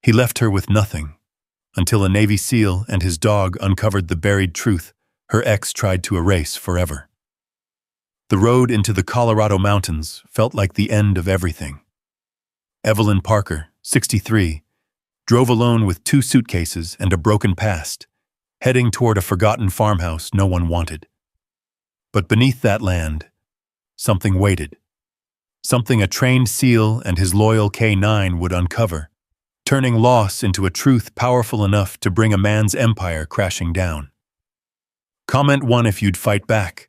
He left her with nothing, until a Navy SEAL and his dog uncovered the buried truth her ex tried to erase forever. The road into the Colorado mountains felt like the end of everything. Evelyn Parker, 63, drove alone with 2 suitcases and a broken past, heading toward a forgotten farmhouse no one wanted. But beneath that land, something waited. Something a trained SEAL and his loyal K-9 would uncover, turning loss into a truth powerful enough to bring a man's empire crashing down. Comment 1 if you'd fight back,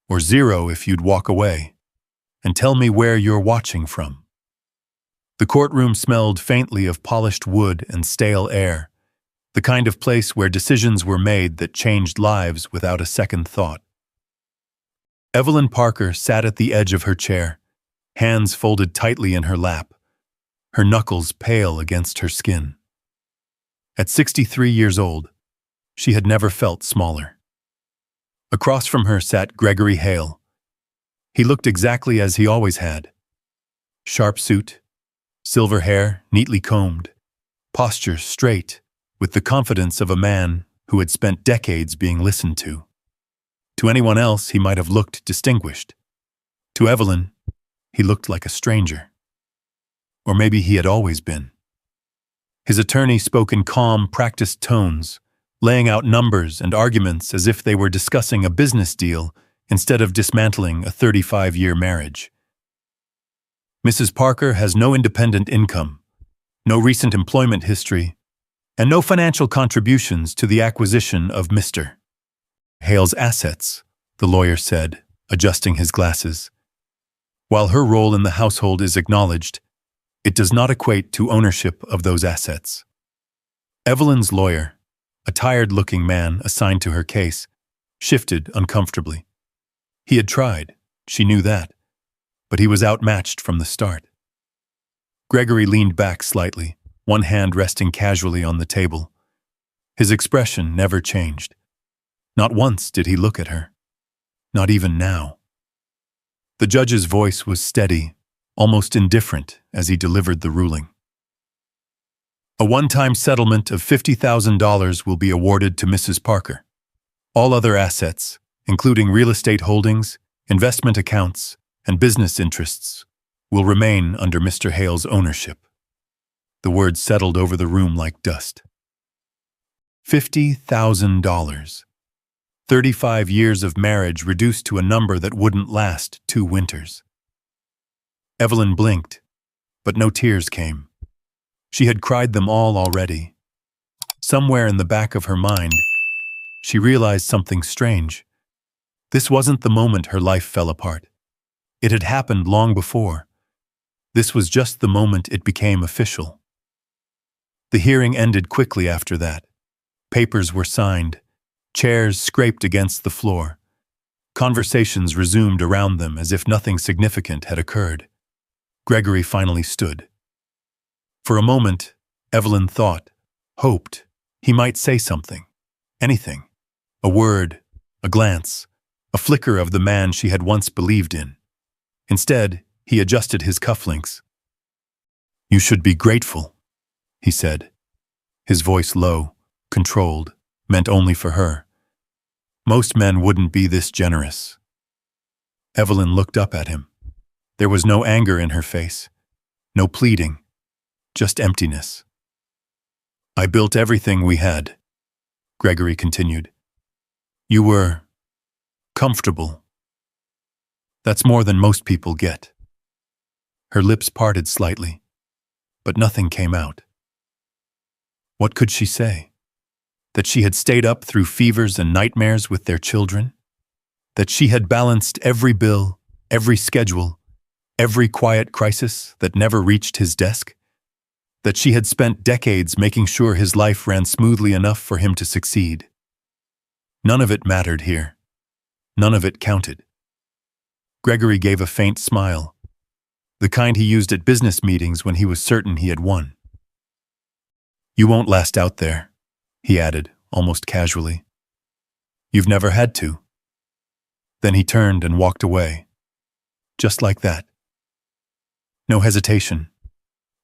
or 0 if you'd walk away, and tell me where you're watching from. The courtroom smelled faintly of polished wood and stale air, the kind of place where decisions were made that changed lives without a second thought. Evelyn Parker sat at the edge of her chair, hands folded tightly in her lap, her knuckles pale against her skin. At 63 years old, she had never felt smaller. Across from her sat Gregory Hale. He looked exactly as he always had. Sharp suit, silver hair neatly combed, posture straight, with the confidence of a man who had spent decades being listened to. To anyone else, he might have looked distinguished. To Evelyn, he looked like a stranger. Or maybe he had always been. His attorney spoke in calm, practiced tones, laying out numbers and arguments as if they were discussing a business deal instead of dismantling a 35-year marriage. Mrs. Parker has no independent income, no recent employment history, and no financial contributions to the acquisition of Mr. Hale's assets, the lawyer said, adjusting his glasses. While her role in the household is acknowledged, it does not equate to ownership of those assets. Evelyn's lawyer, a tired-looking man assigned to her case, shifted uncomfortably. He had tried, she knew that, but he was outmatched from the start. Gregory leaned back slightly, one hand resting casually on the table. His expression never changed. Not once did he look at her. Not even now. The judge's voice was steady, almost indifferent as he delivered the ruling. A one-time settlement of $50,000 will be awarded to Mrs. Parker. All other assets, including real estate holdings, investment accounts, and business interests, will remain under Mr. Hale's ownership. The words settled over the room like dust. $50,000. 35 years of marriage reduced to a number that wouldn't last 2 winters. Evelyn blinked, but no tears came. She had cried them all already. Somewhere in the back of her mind, she realized something strange. This wasn't the moment her life fell apart. It had happened long before. This was just the moment it became official. The hearing ended quickly after that. Papers were signed. Chairs scraped against the floor. Conversations resumed around them as if nothing significant had occurred. Gregory finally stood. For a moment, Evelyn thought, hoped, he might say something. Anything. A word, a glance, a flicker of the man she had once believed in. Instead, he adjusted his cufflinks. "You should be grateful," he said, his voice low, controlled, meant only for her. Most men wouldn't be this generous. Evelyn looked up at him. There was no anger in her face, no pleading, just emptiness. "I built everything we had," Gregory continued. "You were comfortable. That's more than most people get." Her lips parted slightly, but nothing came out. What could she say? That she had stayed up through fevers and nightmares with their children? That she had balanced every bill, every schedule, every quiet crisis that never reached his desk? That she had spent decades making sure his life ran smoothly enough for him to succeed? None of it mattered here. None of it counted. Gregory gave a faint smile, the kind he used at business meetings when he was certain he had won. "You won't last out there," he added, almost casually. "You've never had to." Then he turned and walked away. Just like that. No hesitation,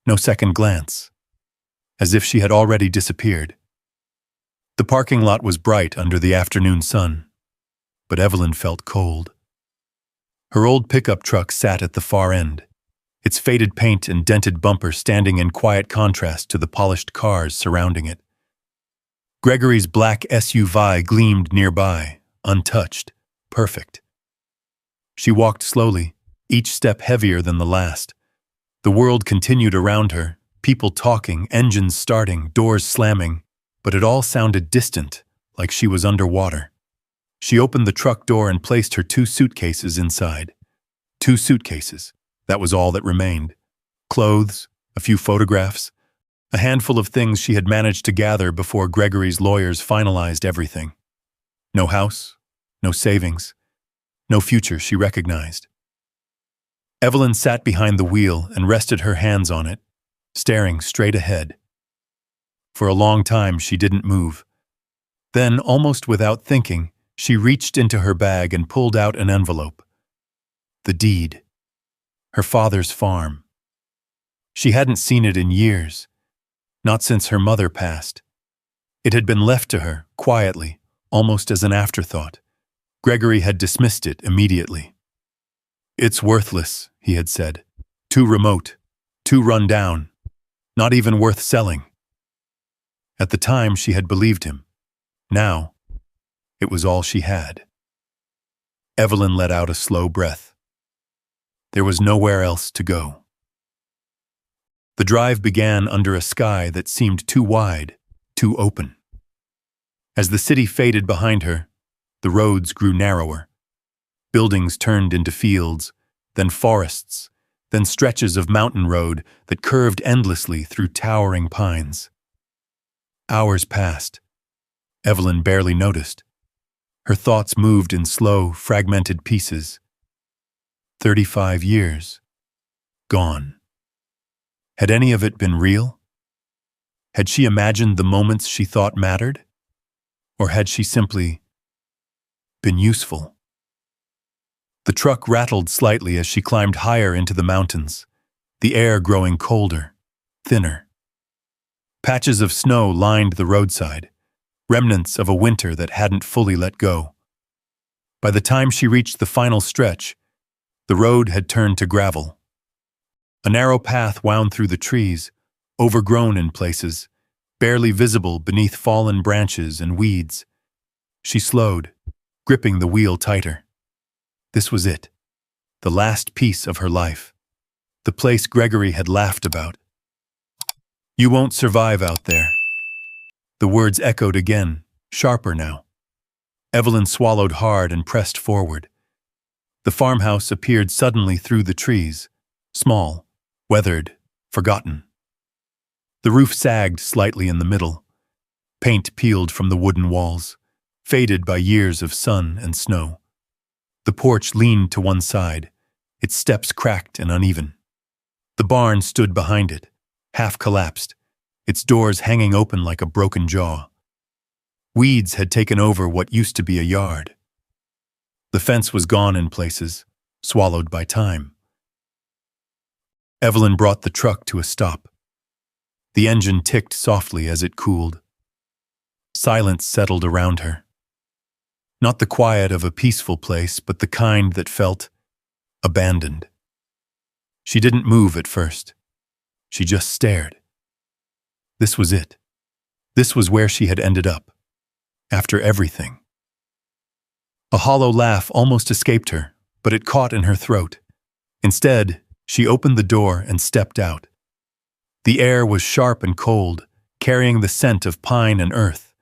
no second glance. as if she had already disappeared. The parking lot was bright under the afternoon sun, but Evelyn felt cold. Her old pickup truck sat at the far end, its faded paint and dented bumper standing in quiet contrast to the polished cars surrounding it. Gregory's black SUV gleamed nearby, untouched, perfect. She walked slowly, each step heavier than the last. The world continued around her, people talking, engines starting, doors slamming, but it all sounded distant, like she was underwater. She opened the truck door and placed her 2 suitcases inside. 2 suitcases. That was all that remained. Clothes, a few photographs, a handful of things she had managed to gather before Gregory's lawyers finalized everything. No house, no savings, no future she recognized. Evelyn sat behind the wheel and rested her hands on it, staring straight ahead. For a long time she didn't move. Then, almost without thinking, she reached into her bag and pulled out an envelope. The deed. Her father's farm. She hadn't seen it in years, not since her mother passed. It had been left to her, quietly, almost as an afterthought. Gregory had dismissed it immediately. "It's worthless," he had said. "Too remote, too run down, not even worth selling." At the time, she had believed him. Now, it was all she had. Evelyn let out a slow breath. There was nowhere else to go. The drive began under a sky that seemed too wide, too open. As the city faded behind her, the roads grew narrower. Buildings turned into fields, then forests, then stretches of mountain road that curved endlessly through towering pines. Hours passed. Evelyn barely noticed. Her thoughts moved in slow, fragmented pieces. 35 years. Gone. Had any of it been real? Had she imagined the moments she thought mattered? Or had she simply been useful? The truck rattled slightly as she climbed higher into the mountains, the air growing colder, thinner. Patches of snow lined the roadside, remnants of a winter that hadn't fully let go. By the time she reached the final stretch, the road had turned to gravel. A narrow path wound through the trees, overgrown in places, barely visible beneath fallen branches and weeds. She slowed, gripping the wheel tighter. This was it, the last piece of her life, the place Gregory had laughed about. "You won't survive out there." The words echoed again, sharper now. Evelyn swallowed hard and pressed forward. The farmhouse appeared suddenly through the trees, small, weathered, forgotten. The roof sagged slightly in the middle. Paint peeled from the wooden walls, faded by years of sun and snow. The porch leaned to one side, its steps cracked and uneven. The barn stood behind it, half collapsed, its doors hanging open like a broken jaw. Weeds had taken over what used to be a yard. The fence was gone in places, swallowed by time. Evelyn brought the truck to a stop. The engine ticked softly as it cooled. Silence settled around her. Not the quiet of a peaceful place, but the kind that felt abandoned. She didn't move at first. She just stared. This was it. This was where she had ended up, after everything. A hollow laugh almost escaped her, but it caught in her throat. Instead, she opened the door and stepped out. The air was sharp and cold, carrying the scent of pine and earth.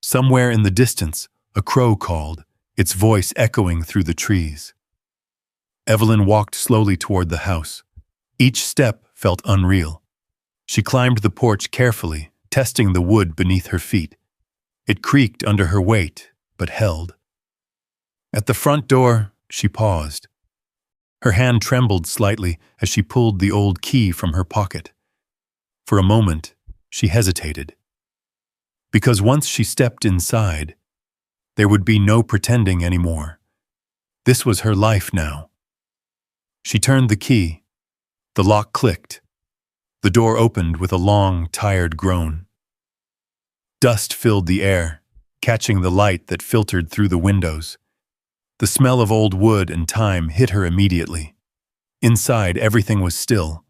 Somewhere in the distance, a crow called, its voice echoing through the trees. Evelyn walked slowly toward the house. Each step felt unreal. She climbed the porch carefully, testing the wood beneath her feet. It creaked under her weight, but held. At the front door, she paused. Her hand trembled slightly as she pulled the old key from her pocket. For a moment, she hesitated. Because once she stepped inside, there would be no pretending anymore. This was her life now. She turned the key. The lock clicked. The door opened with a long, tired groan. Dust filled the air, catching the light that filtered through the windows. The smell of old wood and time hit her immediately. Inside, everything was still.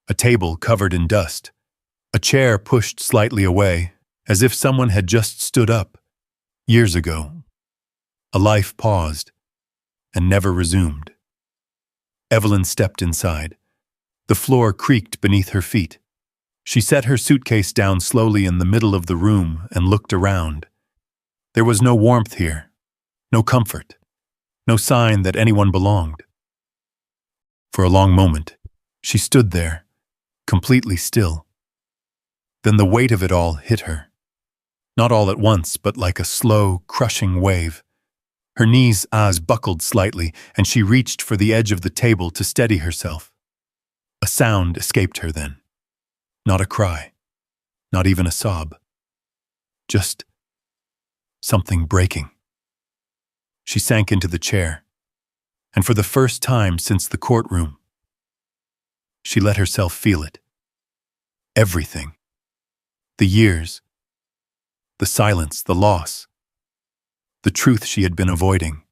A table covered in dust. A chair pushed slightly away, as if someone had just stood up. Years ago. A life paused, and never resumed. Evelyn stepped inside. The floor creaked beneath her feet. She set her suitcase down slowly in the middle of the room and looked around. There was no warmth here, no comfort, no sign that anyone belonged. For a long moment, she stood there, completely still. Then the weight of it all hit her. Not all at once, but like a slow, crushing wave. Her knees buckled slightly, and she reached for the edge of the table to steady herself. A sound escaped her then. Not a cry, not even a sob. Just something breaking. She sank into the chair, and for the first time since the courtroom, she let herself feel it. Everything. The years. The silence, the loss. The truth she had been avoiding.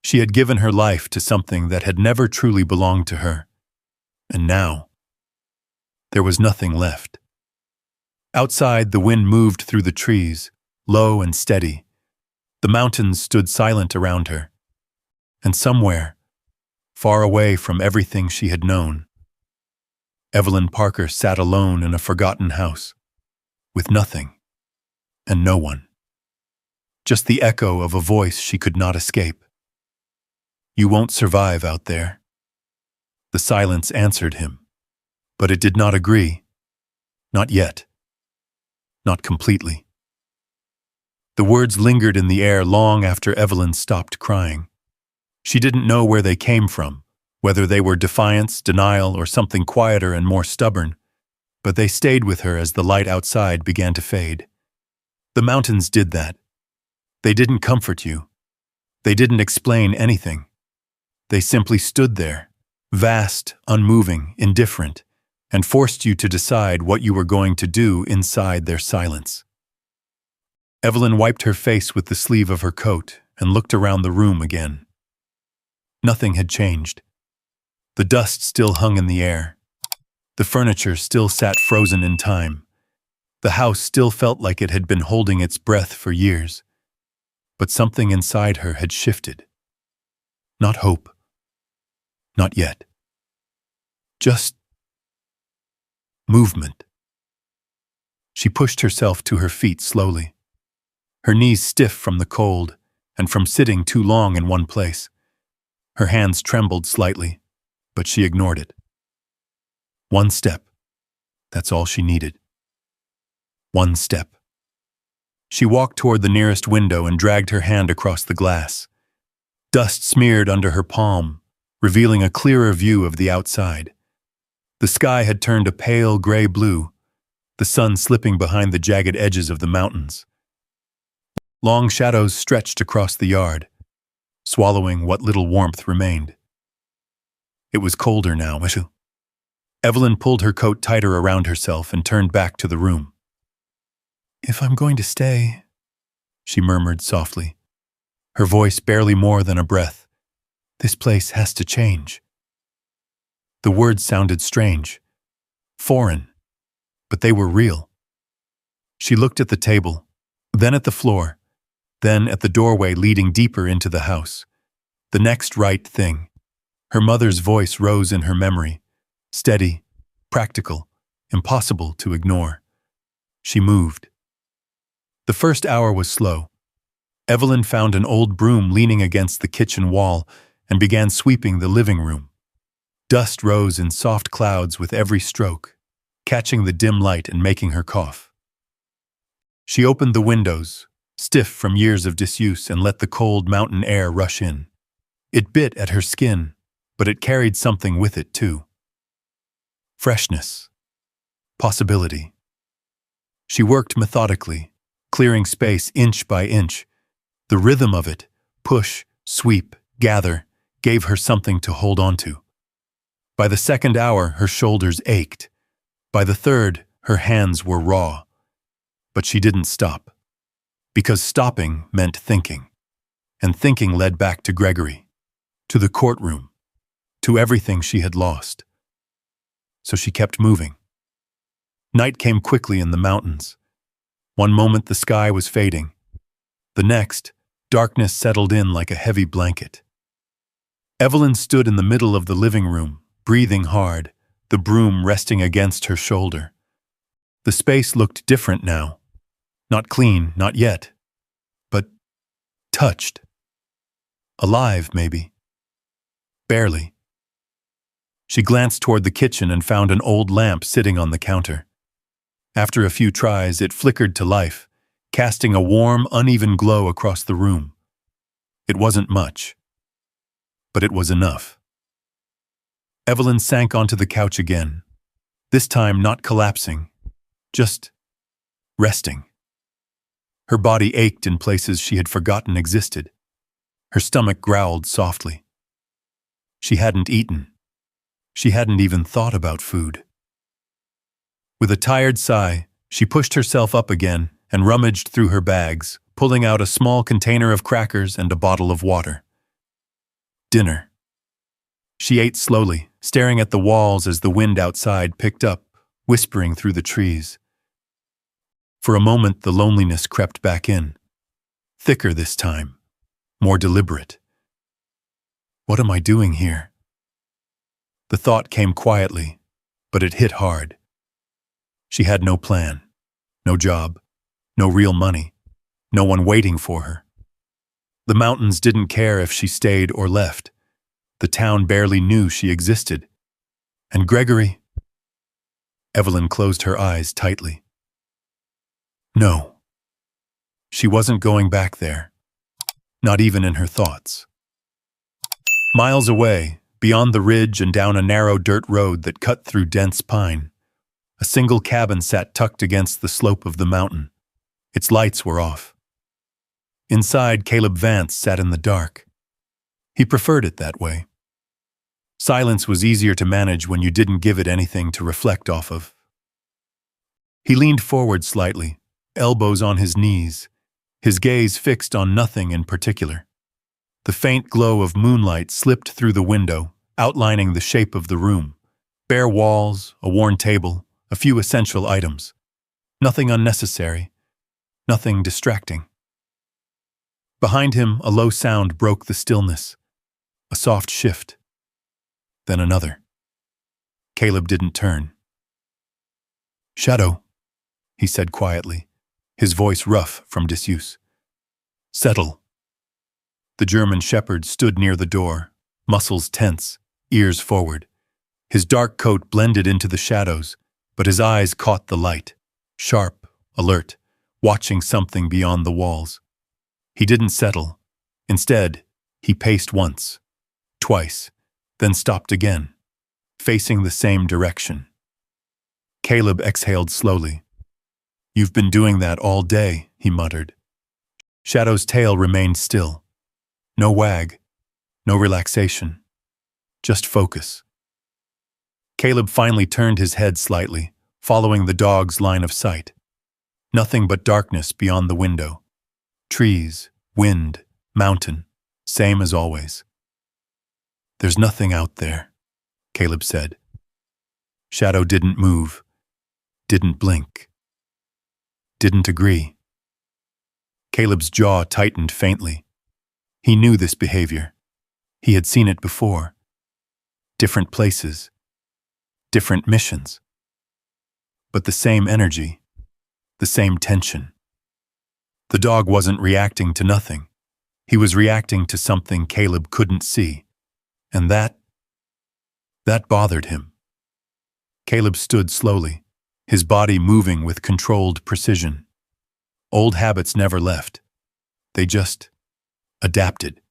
She had given her life to something that had never truly belonged to her. And now, there was nothing left. Outside, the wind moved through the trees, low and steady. The mountains stood silent around her. And somewhere, far away from everything she had known, Evelyn Parker sat alone in a forgotten house, with nothing and no one. Just the echo of a voice she could not escape. "You won't survive out there." The silence answered him, but it did not agree. Not yet. Not completely. The words lingered in the air long after Evelyn stopped crying. She didn't know where they came from, whether they were defiance, denial, or something quieter and more stubborn, but they stayed with her as the light outside began to fade. The mountains did that. They didn't comfort you. They didn't explain anything. They simply stood there, vast, unmoving, indifferent, and forced you to decide what you were going to do inside their silence. Evelyn wiped her face with the sleeve of her coat and looked around the room again. Nothing had changed. The dust still hung in the air. The furniture still sat frozen in time. The house still felt like it had been holding its breath for years. But something inside her had shifted. Not hope. Not yet. Just movement. She pushed herself to her feet slowly, her knees stiff from the cold and from sitting too long in one place. Her hands trembled slightly, but she ignored it. One step. That's all she needed. One step. She walked toward the nearest window and dragged her hand across the glass. Dust smeared under her palm, revealing a clearer view of the outside. The sky had turned a pale gray blue, the sun slipping behind the jagged edges of the mountains. Long shadows stretched across the yard, swallowing what little warmth remained. It was colder now. Evelyn pulled her coat tighter around herself and turned back to the room. "If I'm going to stay," she murmured softly, her voice barely more than a breath, "this place has to change." The words sounded strange, foreign, but they were real. She looked at the table, then at the floor, then at the doorway leading deeper into the house. The next right thing. Her mother's voice rose in her memory, steady, practical, impossible to ignore. She moved. The first hour was slow. Evelyn found an old broom leaning against the kitchen wall and began sweeping the living room. Dust rose in soft clouds with every stroke, catching the dim light and making her cough. She opened the windows, stiff from years of disuse, and let the cold mountain air rush in. It bit at her skin, but it carried something with it too. Freshness. Possibility. She worked methodically, clearing space inch by inch. The rhythm of it, push, sweep, gather, gave her something to hold on to. By the second hour, her shoulders ached. By the third, her hands were raw. But she didn't stop. Because stopping meant thinking. And thinking led back to Gregory, to the courtroom, to everything she had lost. So she kept moving. Night came quickly in the mountains. One moment the sky was fading. The next, darkness settled in like a heavy blanket. Evelyn stood in the middle of the living room, breathing hard, the broom resting against her shoulder. The space looked different now. Not clean, not yet. But touched. Alive, maybe. Barely. She glanced toward the kitchen and found an old lamp sitting on the counter. After a few tries, it flickered to life, casting a warm, uneven glow across the room. It wasn't much, but it was enough. Evelyn sank onto the couch again, this time not collapsing, just resting. Her body ached in places she had forgotten existed. Her stomach growled softly. She hadn't eaten. She hadn't even thought about food. With a tired sigh, she pushed herself up again and rummaged through her bags, pulling out a small container of crackers and a bottle of water. Dinner. She ate slowly, staring at the walls as the wind outside picked up, whispering through the trees. For a moment, the loneliness crept back in. Thicker this time, more deliberate. What am I doing here? The thought came quietly, but it hit hard. She had no plan, no job, no real money, no one waiting for her. The mountains didn't care if she stayed or left. The town barely knew she existed. And Gregory? Evelyn closed her eyes tightly. No. She wasn't going back there, not even in her thoughts. Miles away, beyond the ridge and down a narrow dirt road that cut through dense pine, a single cabin sat tucked against the slope of the mountain. Its lights were off. Inside, Caleb Vance sat in the dark. He preferred it that way. Silence was easier to manage when you didn't give it anything to reflect off of. He leaned forward slightly, elbows on his knees, his gaze fixed on nothing in particular. The faint glow of moonlight slipped through the window, outlining the shape of the room. Bare walls, a worn table, a few essential items. Nothing unnecessary, nothing distracting. Behind him, a low sound broke the stillness. A soft shift. Then another. Caleb didn't turn. "Shadow," he said quietly, his voice rough from disuse. "Settle." The German shepherd stood near the door, muscles tense, ears forward. His dark coat blended into the shadows, but his eyes caught the light, sharp, alert, watching something beyond the walls. He didn't settle. Instead, he paced once, twice, then stopped again, facing the same direction. Caleb exhaled slowly. "You've been doing that all day," he muttered. Shadow's tail remained still. No wag, no relaxation, just focus. Caleb finally turned his head slightly, following the dog's line of sight. Nothing but darkness beyond the window. Trees, wind, mountain, same as always. "There's nothing out there," Caleb said. Shadow didn't move, didn't blink, didn't agree. Caleb's jaw tightened faintly. He knew this behavior. He had seen it before. Different places, different missions. But the same energy, the same tension. The dog wasn't reacting to nothing. He was reacting to something Caleb couldn't see. And that bothered him. Caleb stood slowly, his body moving with controlled precision. Old habits never left. They just adapted.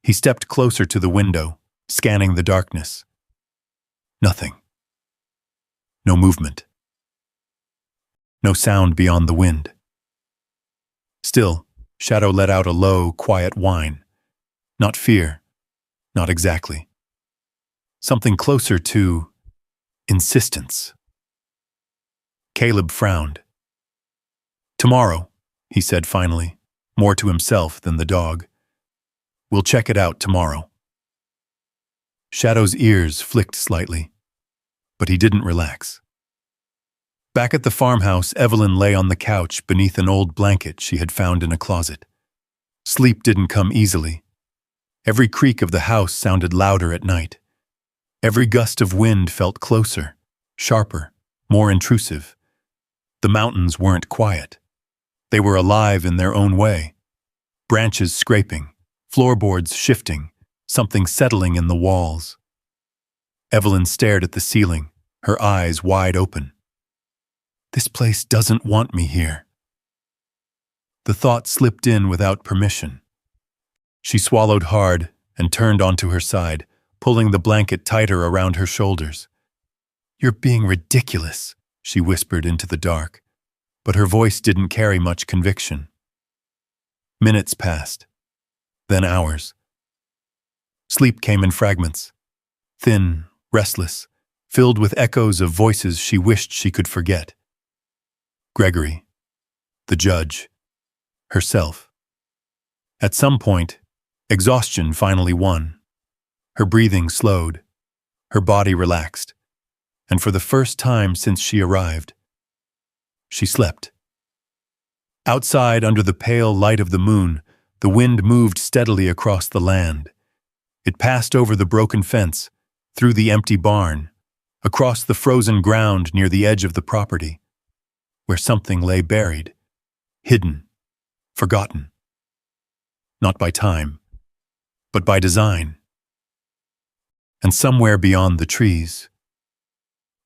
He stepped closer to the window, scanning the darkness. Nothing. No movement. No sound beyond the wind. Still, Shadow let out a low, quiet whine. Not fear. Not exactly. Something closer to insistence. Caleb frowned. "Tomorrow," he said finally, more to himself than the dog. "We'll check it out tomorrow." Shadow's ears flicked slightly, but he didn't relax. Back at the farmhouse, Evelyn lay on the couch beneath an old blanket she had found in a closet. Sleep didn't come easily. Every creak of the house sounded louder at night. Every gust of wind felt closer, sharper, more intrusive. The mountains weren't quiet. They were alive in their own way. Branches scraping, floorboards shifting, something settling in the walls. Evelyn stared at the ceiling, her eyes wide open. This place doesn't want me here. The thought slipped in without permission. She swallowed hard and turned onto her side, pulling the blanket tighter around her shoulders. "You're being ridiculous," she whispered into the dark, but her voice didn't carry much conviction. Minutes passed, then hours. Sleep came in fragments, thin, restless, filled with echoes of voices she wished she could forget. Gregory, the judge, herself. At some point, exhaustion finally won. Her breathing slowed, her body relaxed, and for the first time since she arrived, she slept. Outside, under the pale light of the moon, the wind moved steadily across the land. It passed over the broken fence, through the empty barn, across the frozen ground near the edge of the property, where something lay buried, hidden, forgotten. Not by time, but by design. And somewhere beyond the trees,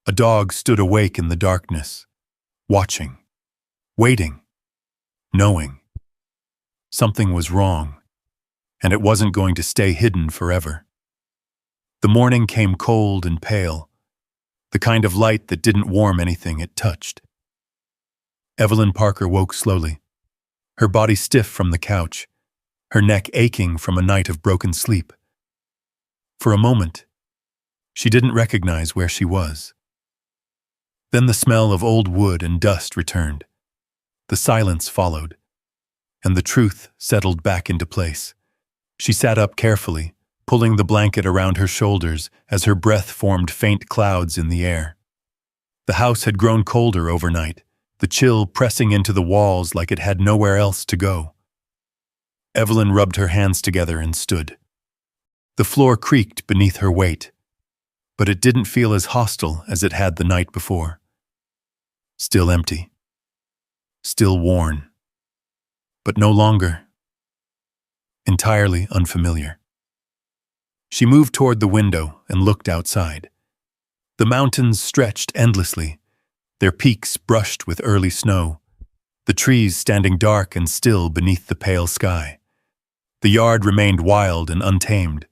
a dog stood awake in the darkness, watching, waiting, knowing. Something was wrong, and it wasn't going to stay hidden forever. The morning came cold and pale, the kind of light that didn't warm anything it touched. Evelyn Parker woke slowly, her body stiff from the couch, her neck aching from a night of broken sleep. For a moment, she didn't recognize where she was. Then the smell of old wood and dust returned. The silence followed, and the truth settled back into place. She sat up carefully, pulling the blanket around her shoulders as her breath formed faint clouds in the air. The house had grown colder overnight, the chill pressing into the walls like it had nowhere else to go. Evelyn rubbed her hands together and stood. The floor creaked beneath her weight, but it didn't feel as hostile as it had the night before. Still empty. Still worn. But no longer entirely unfamiliar. She moved toward the window and looked outside. The mountains stretched endlessly, their peaks brushed with early snow, the trees standing dark and still beneath the pale sky. The yard remained wild and untamed,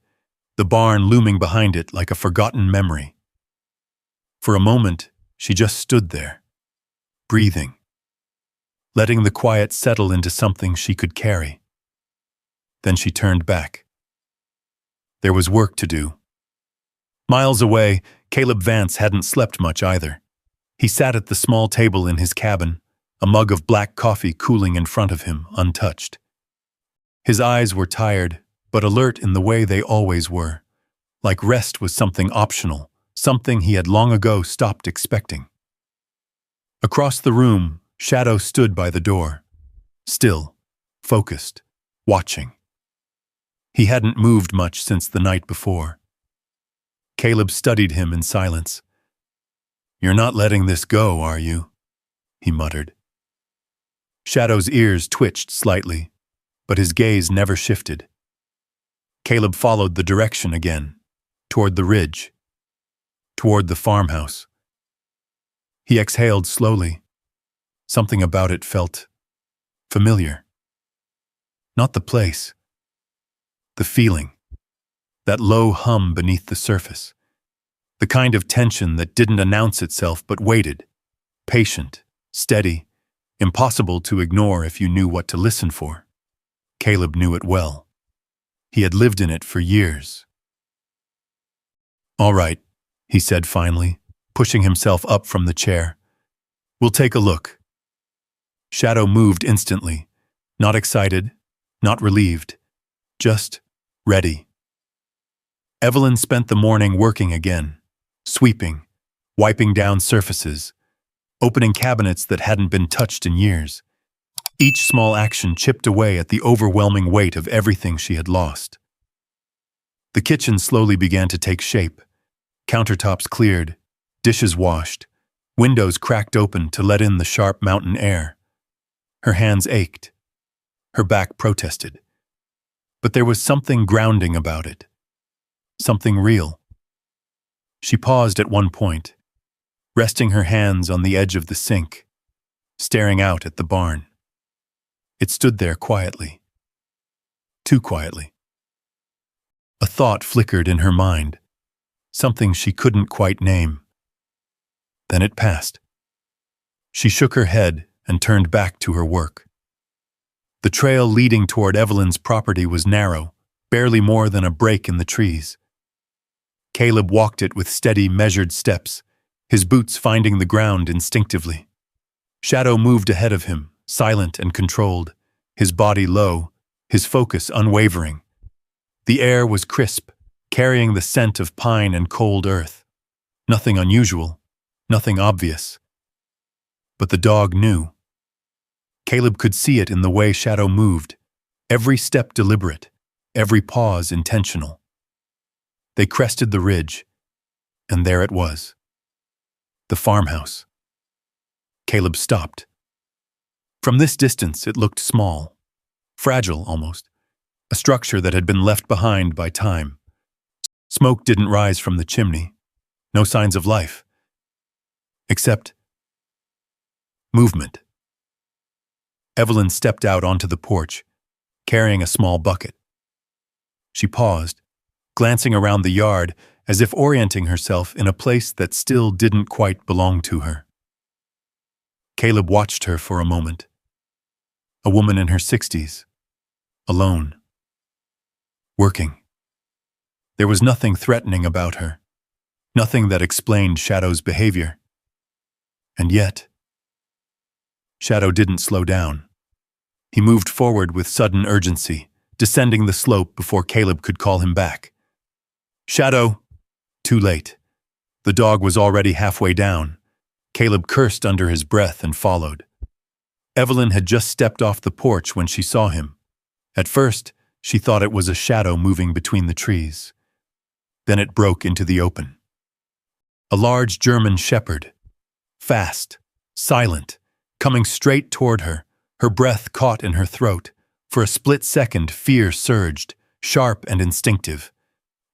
the barn looming behind it like a forgotten memory. For a moment, she just stood there, breathing, letting the quiet settle into something she could carry. Then she turned back. There was work to do. Miles away, Caleb Vance hadn't slept much either. He sat at the small table in his cabin, a mug of black coffee cooling in front of him, untouched. His eyes were tired, but alert in the way they always were, like rest was something optional, something he had long ago stopped expecting. Across the room, Shadow stood by the door, still, focused, watching. He hadn't moved much since the night before. Caleb studied him in silence. "You're not letting this go, are you?" he muttered. Shadow's ears twitched slightly, but his gaze never shifted. Caleb followed the direction again, toward the ridge, toward the farmhouse. He exhaled slowly. Something about it felt familiar. Not the place. The feeling. That low hum beneath the surface. The kind of tension that didn't announce itself but waited. Patient, steady, impossible to ignore if you knew what to listen for. Caleb knew it well. He had lived in it for years. "All right," he said finally, pushing himself up from the chair. We'll take a look. Shadow moved instantly, not excited, not relieved, just ready. Evelyn spent the morning working again, sweeping, wiping down surfaces, opening cabinets that hadn't been touched in years. Each small action chipped away at the overwhelming weight of everything she had lost. The kitchen slowly began to take shape. Countertops cleared, dishes washed, windows cracked open to let in the sharp mountain air. Her hands ached. Her back protested. But there was something grounding about it. Something real. She paused at one point, resting her hands on the edge of the sink, staring out at the barn. It stood there quietly. Too quietly. A thought flickered in her mind, something she couldn't quite name. Then it passed. She shook her head and turned back to her work. The trail leading toward Evelyn's property was narrow, barely more than a break in the trees. Caleb walked it with steady, measured steps, his boots finding the ground instinctively. Shadow moved ahead of him, silent and controlled, his body low, his focus unwavering. The air was crisp, carrying the scent of pine and cold earth. Nothing unusual, nothing obvious. But the dog knew. Caleb could see it in the way Shadow moved, every step deliberate, every pause intentional. They crested the ridge, and there it was. The farmhouse. Caleb stopped. From this distance, it looked small, fragile almost, a structure that had been left behind by time. Smoke didn't rise from the chimney, no signs of life, except movement. Evelyn stepped out onto the porch, carrying a small bucket. She paused, glancing around the yard as if orienting herself in a place that still didn't quite belong to her. Caleb watched her for a moment. A woman in her 60s, alone, working. There was nothing threatening about her, nothing that explained Shadow's behavior. And yet, Shadow didn't slow down. He moved forward with sudden urgency, descending the slope before Caleb could call him back. Shadow! Too late. The dog was already halfway down. Caleb cursed under his breath and followed. Evelyn had just stepped off the porch when she saw him. At first, she thought it was a shadow moving between the trees. Then it broke into the open. A large German shepherd. Fast, silent, coming straight toward her, her breath caught in her throat. For a split second, fear surged, sharp and instinctive.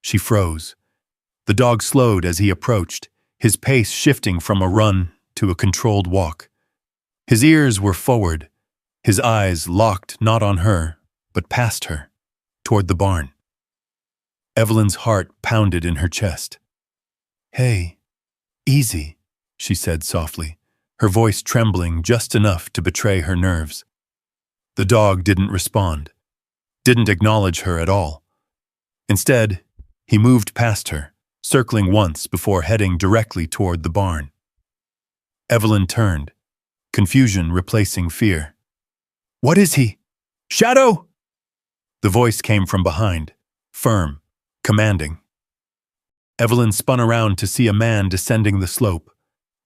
She froze. The dog slowed as he approached, his pace shifting from a run to a controlled walk. His ears were forward, his eyes locked not on her, but past her, toward the barn. Evelyn's heart pounded in her chest. "Hey, easy," she said softly, her voice trembling just enough to betray her nerves. The dog didn't respond, didn't acknowledge her at all. Instead, he moved past her, circling once before heading directly toward the barn. Evelyn turned, confusion replacing fear. "What is he? Shadow!" The voice came from behind, firm, commanding. Evelyn spun around to see a man descending the slope,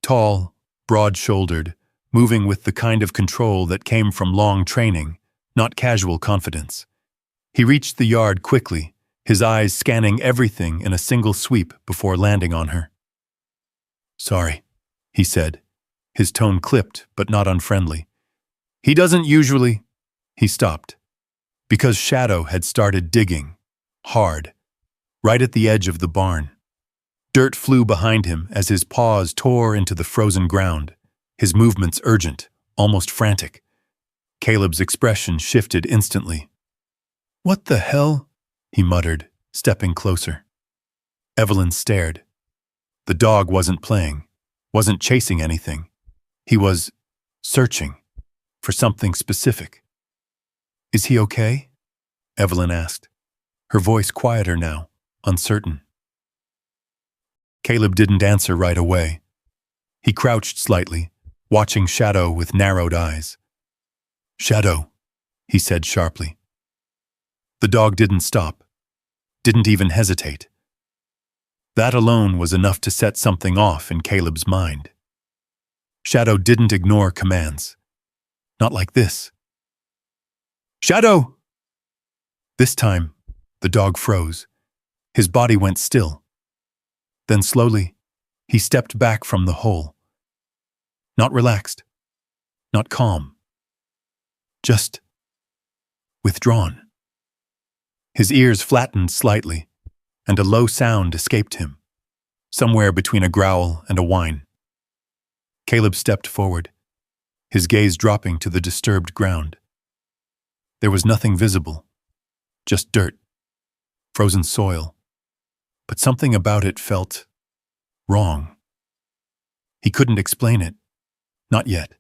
tall, broad-shouldered, moving with the kind of control that came from long training, not casual confidence. He reached the yard quickly, his eyes scanning everything in a single sweep before landing on her. "Sorry," he said, his tone clipped but not unfriendly. "He doesn't usually—" He stopped, because Shadow had started digging, hard, right at the edge of the barn. Dirt flew behind him as his paws tore into the frozen ground, his movements urgent, almost frantic. Caleb's expression shifted instantly. "What the hell?" he muttered, stepping closer. Evelyn stared. The dog wasn't playing, wasn't chasing anything. He was searching for something specific. "Is he okay?" Evelyn asked, her voice quieter now, uncertain. Caleb didn't answer right away. He crouched slightly, watching Shadow with narrowed eyes. "Shadow," he said sharply. The dog didn't stop, didn't even hesitate. That alone was enough to set something off in Caleb's mind. Shadow didn't ignore commands. Not like this. "Shadow!" This time, the dog froze. His body went still. Then slowly, he stepped back from the hole. Not relaxed, not calm, just withdrawn. His ears flattened slightly, and a low sound escaped him, somewhere between a growl and a whine. Caleb stepped forward, his gaze dropping to the disturbed ground. There was nothing visible, just dirt, frozen soil, but something about it felt wrong. He couldn't explain it, not yet.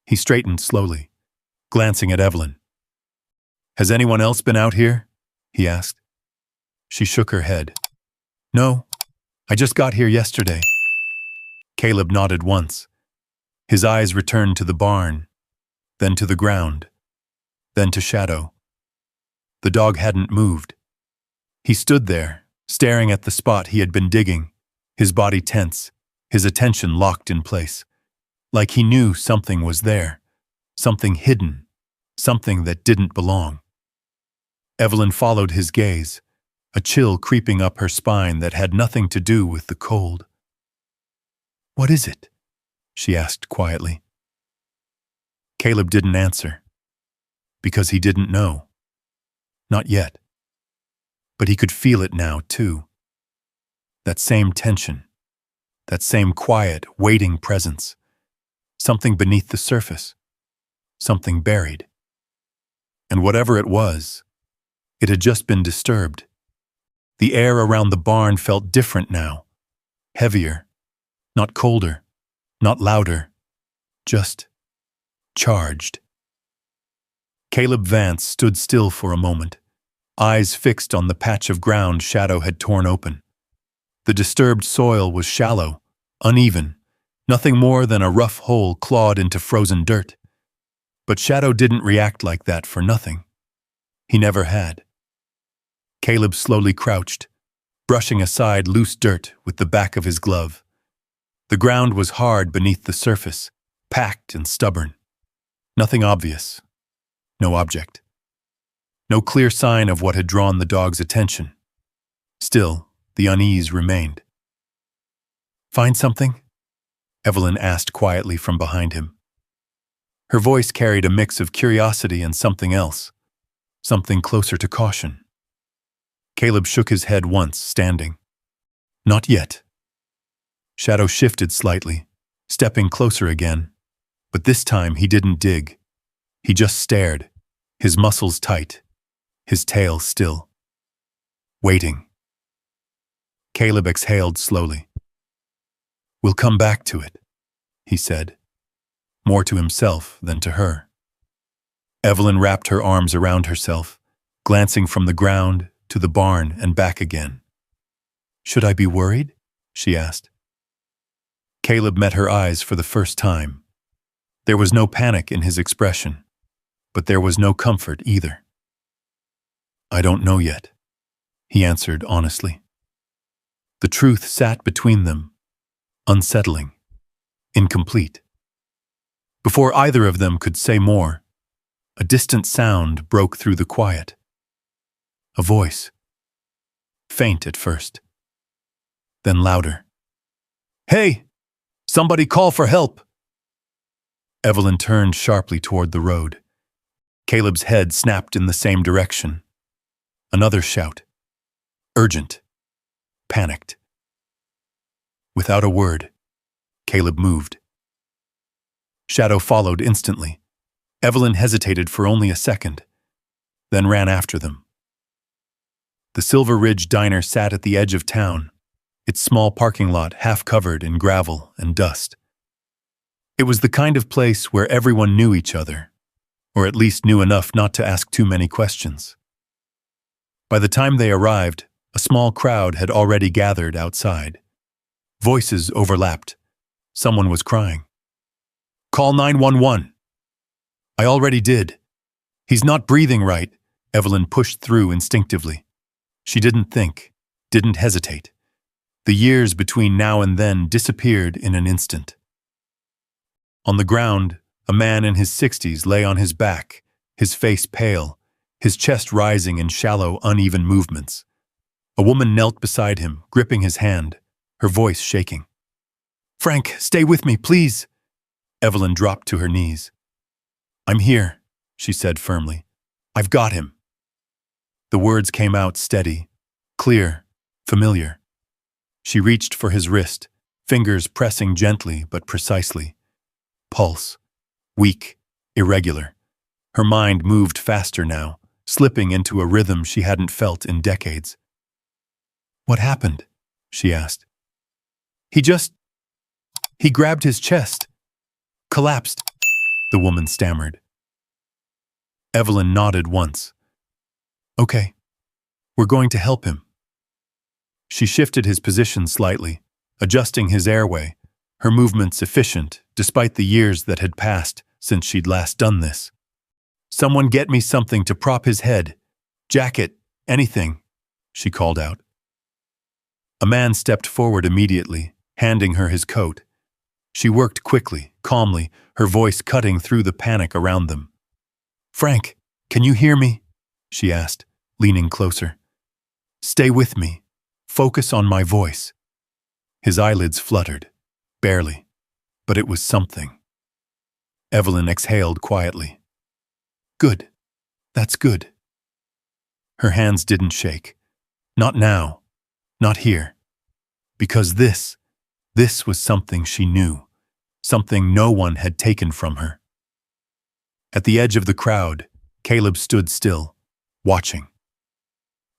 He straightened slowly, glancing at Evelyn. "Has anyone else been out here?" he asked. She shook her head. "No, I just got here yesterday." Caleb nodded once. His eyes returned to the barn, then to the ground, then to Shadow. The dog hadn't moved. He stood there, staring at the spot he had been digging, his body tense, his attention locked in place, like he knew something was there, something hidden, something that didn't belong. Evelyn followed his gaze, a chill creeping up her spine that had nothing to do with the cold. "What is it?" she asked quietly. Caleb didn't answer, because he didn't know. Not yet. But he could feel it now, too. That same tension, that same quiet, waiting presence. Something beneath the surface, something buried. And whatever it was, it had just been disturbed. The air around the barn felt different now, heavier, not colder, not louder, just charged. Caleb Vance stood still for a moment, eyes fixed on the patch of ground Shadow had torn open. The disturbed soil was shallow, uneven, nothing more than a rough hole clawed into frozen dirt. But Shadow didn't react like that for nothing. He never had. Caleb slowly crouched, brushing aside loose dirt with the back of his glove. The ground was hard beneath the surface, packed and stubborn. Nothing obvious. No object. No clear sign of what had drawn the dog's attention. Still, the unease remained. "Find something?" Evelyn asked quietly from behind him. Her voice carried a mix of curiosity and something else, something closer to caution. Caleb shook his head once, standing. "Not yet." Shadow shifted slightly, stepping closer again, but this time he didn't dig. He just stared, his muscles tight, his tail still. Waiting. Caleb exhaled slowly. "We'll come back to it," he said, more to himself than to her. Evelyn wrapped her arms around herself, glancing from the ground to the barn and back again. "Should I be worried?" she asked. Caleb met her eyes for the first time. There was no panic in his expression, but there was no comfort either. "I don't know yet," he answered honestly. The truth sat between them, unsettling, incomplete. Before either of them could say more, a distant sound broke through the quiet. A voice. Faint at first, then louder. "Hey! Somebody call for help!" Evelyn turned sharply toward the road. Caleb's head snapped in the same direction. Another shout. Urgent. Panicked. Without a word, Caleb moved. Shadow followed instantly. Evelyn hesitated for only a second, then ran after them. The Silver Ridge Diner sat at the edge of town, its small parking lot half covered in gravel and dust. It was the kind of place where everyone knew each other, or at least knew enough not to ask too many questions. By the time they arrived, a small crowd had already gathered outside. Voices overlapped. Someone was crying. Call 911. I already did. He's not breathing right. Evelyn pushed through instinctively. She didn't think, didn't hesitate. The years between now and then disappeared in an instant. On the ground, a man in his 60s lay on his back, his face pale, his chest rising in shallow, uneven movements. A woman knelt beside him, gripping his hand, her voice shaking. "Frank, stay with me, please." Evelyn dropped to her knees. "I'm here," she said firmly. "I've got him." The words came out steady, clear, familiar. She reached for his wrist, fingers pressing gently but precisely. Pulse, weak, irregular. Her mind moved faster now, slipping into a rhythm she hadn't felt in decades. "What happened?" she asked. He grabbed his chest. Collapsed," the woman stammered. Evelyn nodded once. "Okay, we're going to help him." She shifted his position slightly, adjusting his airway, her movements efficient despite the years that had passed since she'd last done this. "Someone get me something to prop his head. Jacket, anything," she called out. A man stepped forward immediately, handing her his coat. She worked quickly, calmly, her voice cutting through the panic around them. "Frank, can you hear me?" she asked, leaning closer. "Stay with me. Focus on my voice." His eyelids fluttered, barely, but it was something. Evelyn exhaled quietly. "Good. That's good." Her hands didn't shake. Not now. Not here. Because this was something she knew, something no one had taken from her. At the edge of the crowd, Caleb stood still, watching.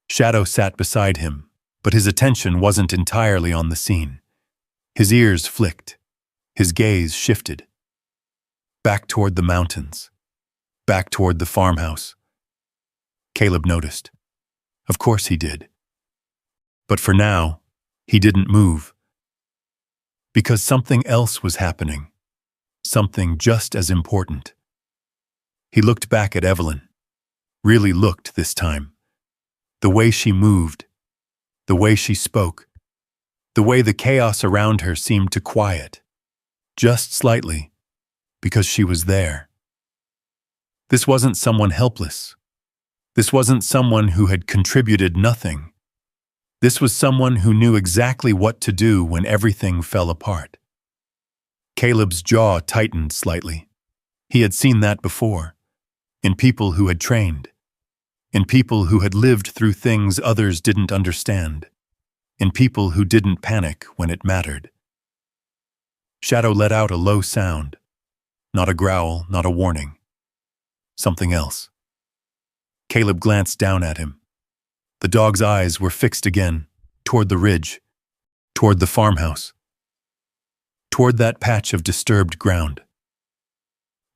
Shadow sat beside him, but his attention wasn't entirely on the scene. His ears flicked, his gaze shifted. Back toward the mountains, back toward the farmhouse. Caleb noticed. Of course he did. But for now, he didn't move. Because something else was happening, something just as important. He looked back at Evelyn, really looked this time. The way she moved, the way she spoke, the way the chaos around her seemed to quiet, just slightly, because she was there. This wasn't someone helpless. This wasn't someone who had contributed nothing. This was someone who knew exactly what to do when everything fell apart. Caleb's jaw tightened slightly. He had seen that before, in people who had trained, in people who had lived through things others didn't understand, in people who didn't panic when it mattered. Shadow let out a low sound, not a growl, not a warning. Something else. Caleb glanced down at him. The dog's eyes were fixed again, toward the ridge, toward the farmhouse, toward that patch of disturbed ground.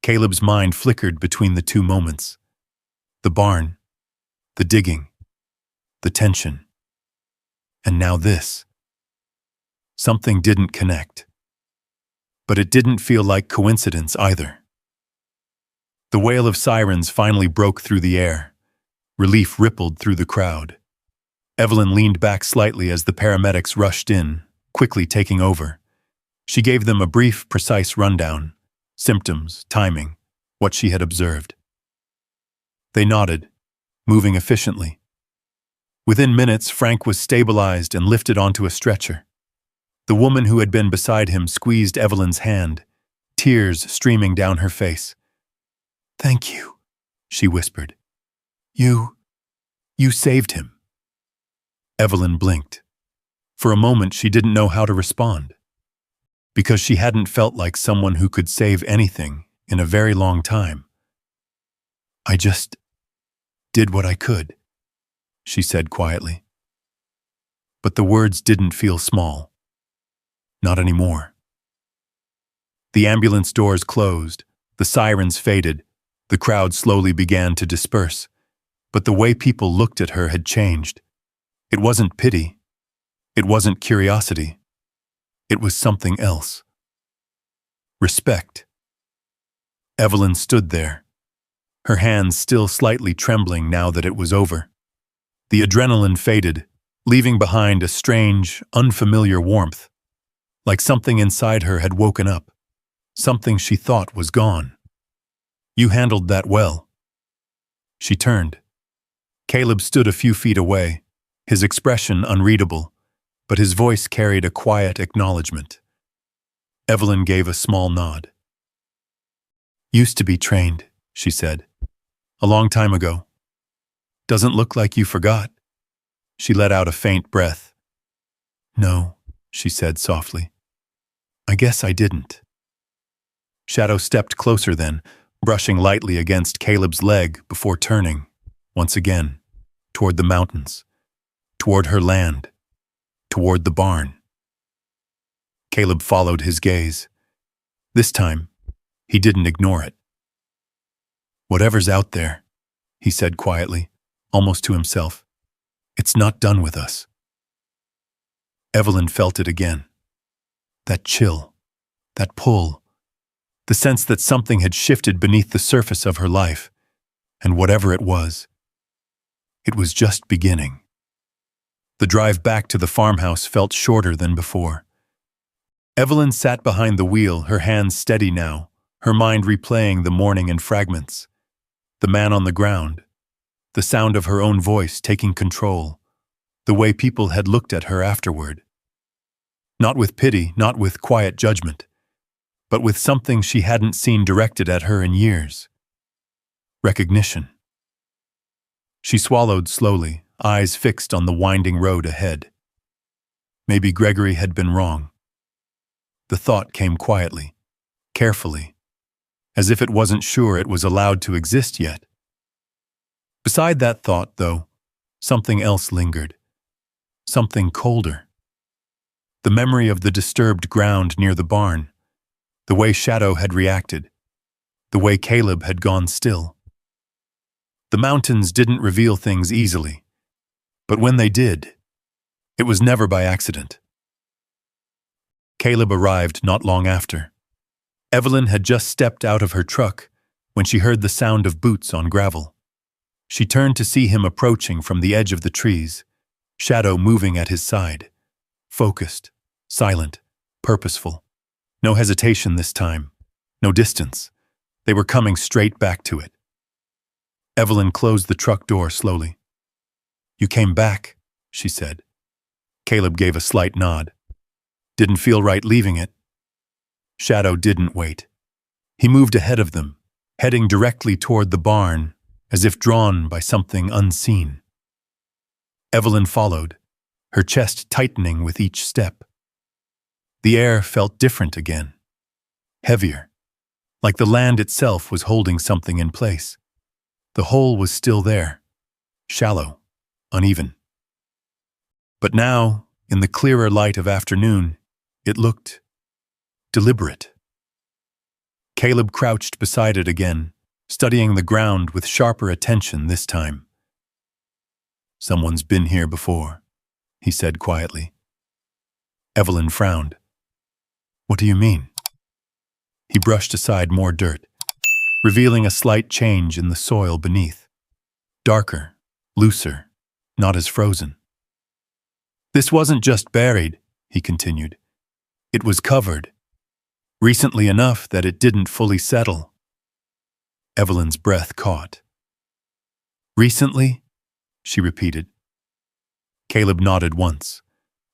Caleb's mind flickered between the two moments. The barn, the digging, the tension. And now this. Something didn't connect. But it didn't feel like coincidence either. The wail of sirens finally broke through the air. Relief rippled through the crowd. Evelyn leaned back slightly as the paramedics rushed in, quickly taking over. She gave them a brief, precise rundown. Symptoms, timing, what she had observed. They nodded, moving efficiently. Within minutes, Frank was stabilized and lifted onto a stretcher. The woman who had been beside him squeezed Evelyn's hand, tears streaming down her face. "Thank you," she whispered. You saved him." Evelyn blinked. For a moment, she didn't know how to respond. Because she hadn't felt like someone who could save anything in a very long time. "I just did what I could," she said quietly. But the words didn't feel small. Not anymore. The ambulance doors closed, the sirens faded, the crowd slowly began to disperse. But the way people looked at her had changed. It wasn't pity. It wasn't curiosity. It was something else. Respect. Evelyn stood there, her hands still slightly trembling now that it was over. The adrenaline faded, leaving behind a strange, unfamiliar warmth, like something inside her had woken up, something she thought was gone. "You handled that well." She turned. Caleb stood a few feet away, his expression unreadable, but his voice carried a quiet acknowledgement. Evelyn gave a small nod. "Used to be trained," she said. "A long time ago. Doesn't look like you forgot." She let out a faint breath. "No," she said softly. "I guess I didn't." Shadow stepped closer then, brushing lightly against Caleb's leg before turning, once again, toward the mountains, toward her land, toward the barn. Caleb followed his gaze. This time, he didn't ignore it. "Whatever's out there," he said quietly, almost to himself, "it's not done with us." Evelyn felt it again. That chill, that pull, the sense that something had shifted beneath the surface of her life, and whatever it was just beginning. The drive back to the farmhouse felt shorter than before. Evelyn sat behind the wheel, her hands steady now, her mind replaying the morning in fragments. The man on the ground, the sound of her own voice taking control, the way people had looked at her afterward. Not with pity, not with quiet judgment, but with something she hadn't seen directed at her in years. Recognition. She swallowed slowly, eyes fixed on the winding road ahead. Maybe Gregory had been wrong. The thought came quietly, carefully, as if it wasn't sure it was allowed to exist yet. Beside that thought, though, something else lingered. Something colder. The memory of the disturbed ground near the barn, the way Shadow had reacted, the way Caleb had gone still. The mountains didn't reveal things easily, but when they did, it was never by accident. Caleb arrived not long after. Evelyn had just stepped out of her truck when she heard the sound of boots on gravel. She turned to see him approaching from the edge of the trees, Shadow moving at his side. Focused, silent, purposeful. No hesitation this time, no distance. They were coming straight back to it. Evelyn closed the truck door slowly. "You came back," she said. Caleb gave a slight nod. "Didn't feel right leaving it." Shadow didn't wait. He moved ahead of them, heading directly toward the barn, as if drawn by something unseen. Evelyn followed, her chest tightening with each step. The air felt different again, heavier, like the land itself was holding something in place. The hole was still there, shallow, uneven. But now, in the clearer light of afternoon, it looked deliberate. Caleb crouched beside it again, studying the ground with sharper attention this time. "Someone's been here before," he said quietly. Evelyn frowned. "What do you mean?" He brushed aside more dirt, revealing a slight change in the soil beneath. Darker, looser, not as frozen. "This wasn't just buried," he continued. "It was covered. Recently enough that it didn't fully settle." Evelyn's breath caught. "Recently?" she repeated. Caleb nodded once.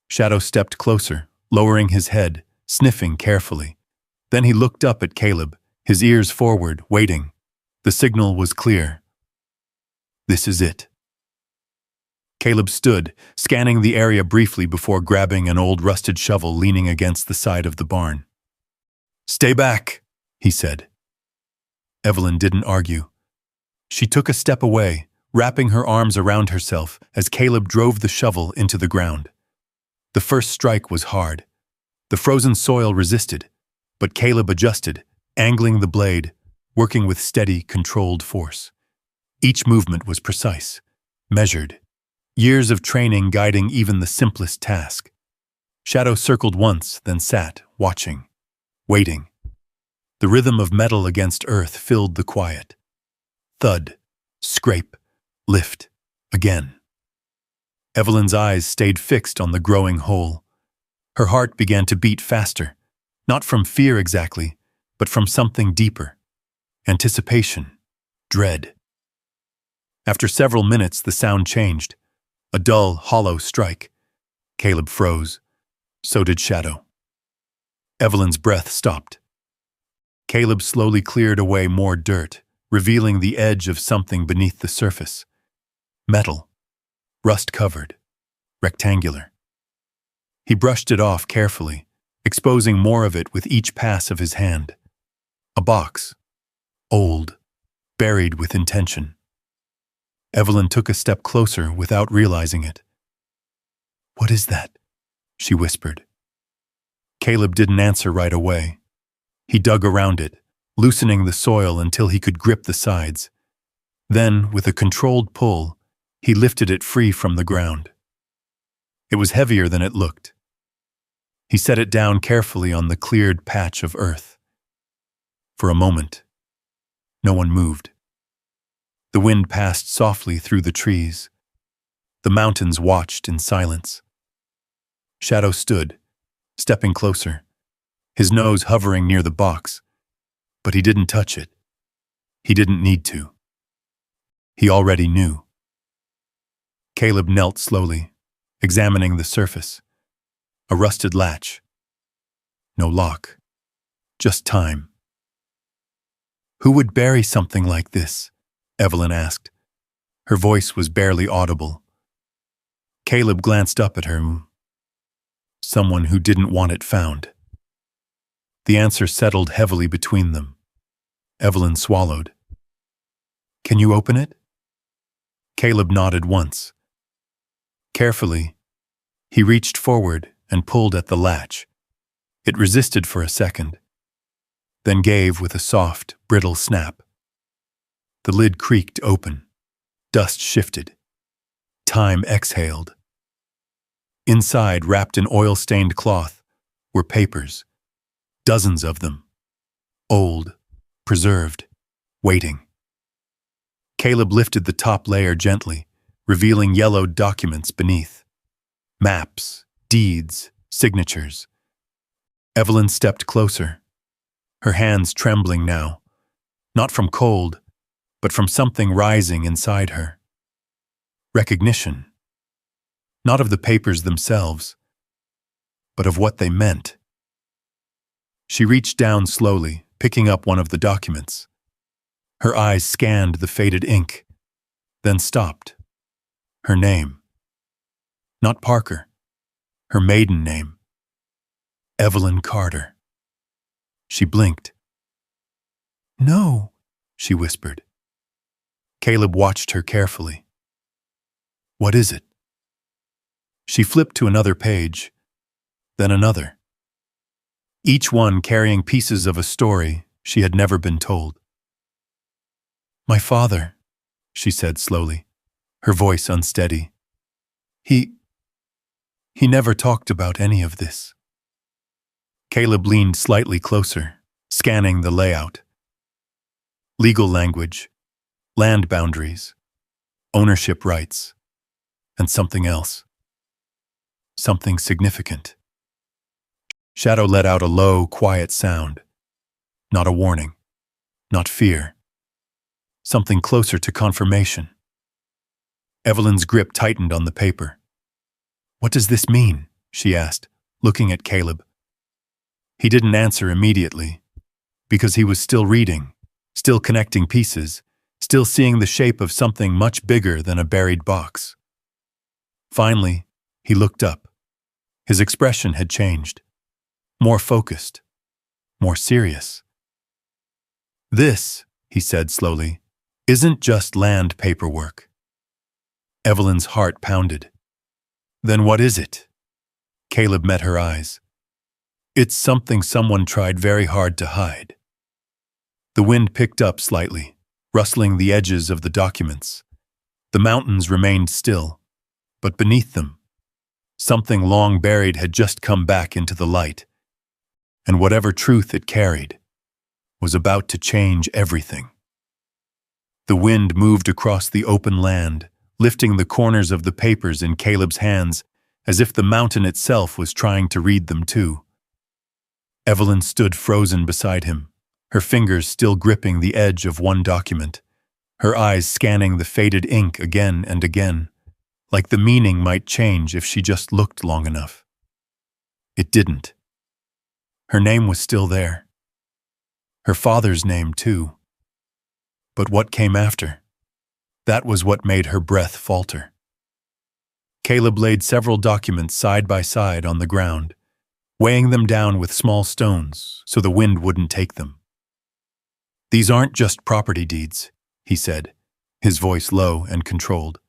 Shadow stepped closer, lowering his head, sniffing carefully. Then he looked up at Caleb, his ears forward, waiting. The signal was clear. "This is it." Caleb stood, scanning the area briefly before grabbing an old rusted shovel leaning against the side of the barn. "Stay back," he said. Evelyn didn't argue. She took a step away, wrapping her arms around herself as Caleb drove the shovel into the ground. The first strike was hard. The frozen soil resisted, but Caleb adjusted, angling the blade, working with steady, controlled force. Each movement was precise, measured, years of training guiding even the simplest task. Shadow circled once, then sat, watching, waiting. The rhythm of metal against earth filled the quiet. Thud, scrape, lift, again. Evelyn's eyes stayed fixed on the growing hole. Her heart began to beat faster, not from fear exactly, but from something deeper. Anticipation, dread. After several minutes, the sound changed. A dull, hollow strike. Caleb froze. So did Shadow. Evelyn's breath stopped. Caleb slowly cleared away more dirt, revealing the edge of something beneath the surface. Metal. Rust-covered. Rectangular. He brushed it off carefully, exposing more of it with each pass of his hand. A box. Old. Buried with intention. Evelyn took a step closer without realizing it. "What is that?" she whispered. Caleb didn't answer right away. He dug around it, loosening the soil until he could grip the sides. Then, with a controlled pull, he lifted it free from the ground. It was heavier than it looked. He set it down carefully on the cleared patch of earth. For a moment, no one moved. The wind passed softly through the trees. The mountains watched in silence. Shadow stood, stepping closer, his nose hovering near the box. But he didn't touch it. He didn't need to. He already knew. Caleb knelt slowly, examining the surface. A rusted latch. No lock. Just time. "Who would bury something like this?" Evelyn asked. Her voice was barely audible. Caleb glanced up at her. Someone who didn't want it found. The answer settled heavily between them. Evelyn swallowed. "Can you open it?" Caleb nodded once. Carefully, he reached forward and pulled at the latch. It resisted for a second, then gave with a soft, brittle snap. The lid creaked open. Dust shifted. Time exhaled. Inside, wrapped in oil-stained cloth, were papers. Dozens of them. Old, preserved, waiting. Caleb lifted the top layer gently, revealing yellowed documents beneath. Maps, deeds, signatures. Evelyn stepped closer, her hands trembling now, not from cold, but from something rising inside her. Recognition. Not of the papers themselves, but of what they meant. She reached down slowly, picking up one of the documents. Her eyes scanned the faded ink, then stopped. Her name. Not Parker. Her maiden name. Evelyn Carter. She blinked. "No," she whispered. Caleb watched her carefully. "What is it?" She flipped to another page, then another. Each one carrying pieces of a story she had never been told. "My father," she said slowly, her voice unsteady. He never talked about any of this." Caleb leaned slightly closer, scanning the layout. Legal language, land boundaries, ownership rights, and something else. Something significant. Shadow let out a low, quiet sound. Not a warning, not fear. Something closer to confirmation. Evelyn's grip tightened on the paper. "What does this mean?" she asked, looking at Caleb. He didn't answer immediately, because he was still reading, still connecting pieces, still seeing the shape of something much bigger than a buried box. Finally, he looked up. His expression had changed. More focused, more serious. "This," he said slowly, "isn't just land paperwork." Evelyn's heart pounded. "Then what is it?" Caleb met her eyes. "It's something someone tried very hard to hide." The wind picked up slightly, rustling the edges of the documents. The mountains remained still, but beneath them, something long buried had just come back into the light, and whatever truth it carried was about to change everything. The wind moved across the open land, lifting the corners of the papers in Caleb's hands, as if the mountain itself was trying to read them too. Evelyn stood frozen beside him, her fingers still gripping the edge of one document, her eyes scanning the faded ink again and again, like the meaning might change if she just looked long enough. It didn't. Her name was still there. Her father's name, too. But what came after? That was what made her breath falter. Caleb laid several documents side by side on the ground, weighing them down with small stones so the wind wouldn't take them. "These aren't just property deeds," he said, his voice low and controlled.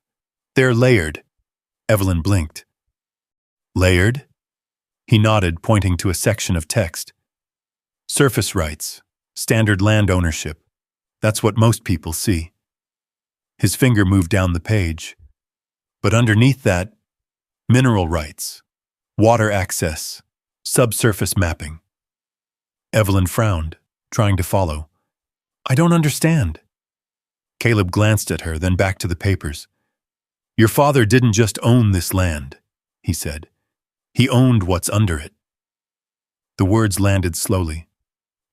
"They're layered." Evelyn blinked. "Layered?" He nodded, pointing to a section of text. "Surface rights, standard land ownership. That's what most people see." His finger moved down the page. But underneath that, mineral rights, water access, subsurface mapping. Evelyn frowned, trying to follow. "I don't understand." Caleb glanced at her, then back to the papers. "Your father didn't just own this land," he said. "He owned what's under it." The words landed slowly.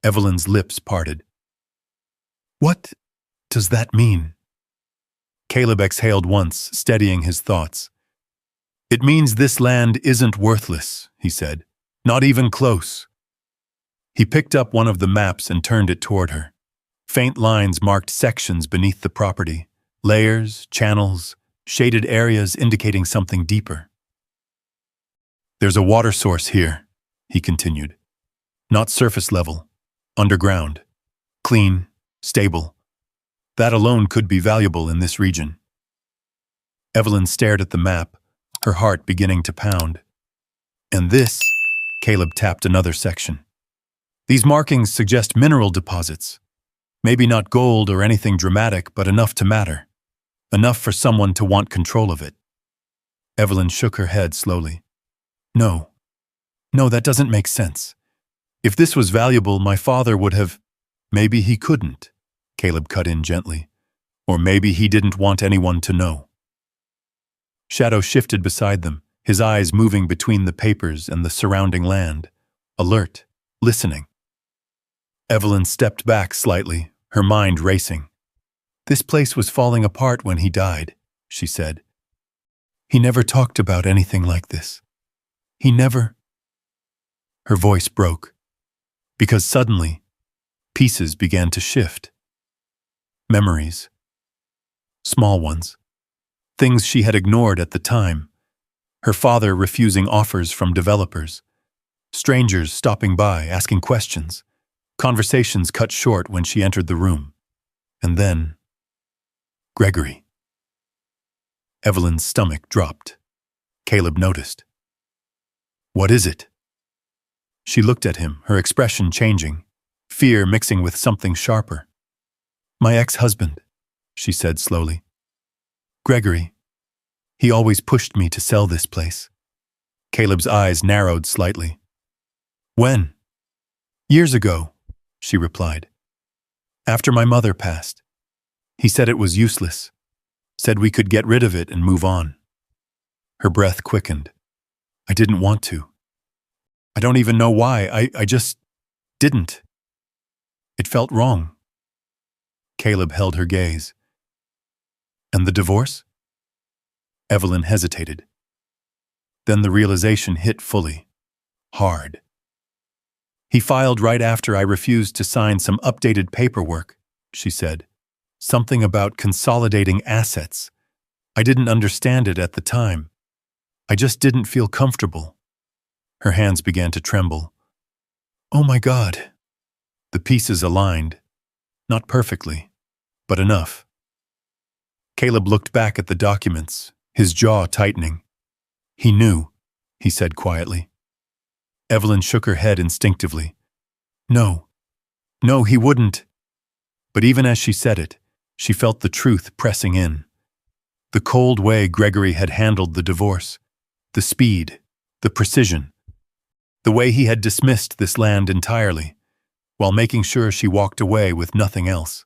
Evelyn's lips parted. "What does that mean?" Caleb exhaled once, steadying his thoughts. "It means this land isn't worthless," he said. "Not even close." He picked up one of the maps and turned it toward her. Faint lines marked sections beneath the property, layers, channels, shaded areas indicating something deeper. "There's a water source here," he continued. "Not surface level, underground. Clean, stable. That alone could be valuable in this region." Evelyn stared at the map, her heart beginning to pound. "And this," Caleb tapped another section. "These markings suggest mineral deposits. Maybe not gold or anything dramatic, but enough to matter. Enough for someone to want control of it." Evelyn shook her head slowly. No, that doesn't make sense. If this was valuable, my father would have—" "Maybe he couldn't," Caleb cut in gently. "Or maybe he didn't want anyone to know." Shadow shifted beside them, his eyes moving between the papers and the surrounding land, alert, listening. Evelyn stepped back slightly, her mind racing. "This place was falling apart when he died," she said. "He never talked about anything like this. He never—" Her voice broke, because suddenly, pieces began to shift. Memories. Small ones. Things she had ignored at the time. Her father refusing offers from developers. Strangers stopping by, asking questions. Conversations cut short when she entered the room. And then, Gregory. Evelyn's stomach dropped. Caleb noticed. "What is it?" She looked at him, her expression changing, fear mixing with something sharper. "My ex-husband," she said slowly. "Gregory. He always pushed me to sell this place." Caleb's eyes narrowed slightly. "When?" "Years ago," she replied. "After my mother passed. He said it was useless. Said we could get rid of it and move on." Her breath quickened. "I didn't want to. I don't even know why. I just didn't. It felt wrong." Caleb held her gaze. "And the divorce?" Evelyn hesitated. Then the realization hit fully. Hard. "He filed right after I refused to sign some updated paperwork," she said. "Something about consolidating assets. I didn't understand it at the time. I just didn't feel comfortable." Her hands began to tremble. "Oh my God." The pieces aligned. Not perfectly, but enough. Caleb looked back at the documents, his jaw tightening. "He knew," he said quietly. Evelyn shook her head instinctively. No, he wouldn't." But even as she said it, she felt the truth pressing in. The cold way Gregory had handled the divorce, the speed, the precision, the way he had dismissed this land entirely. while making sure she walked away with nothing else.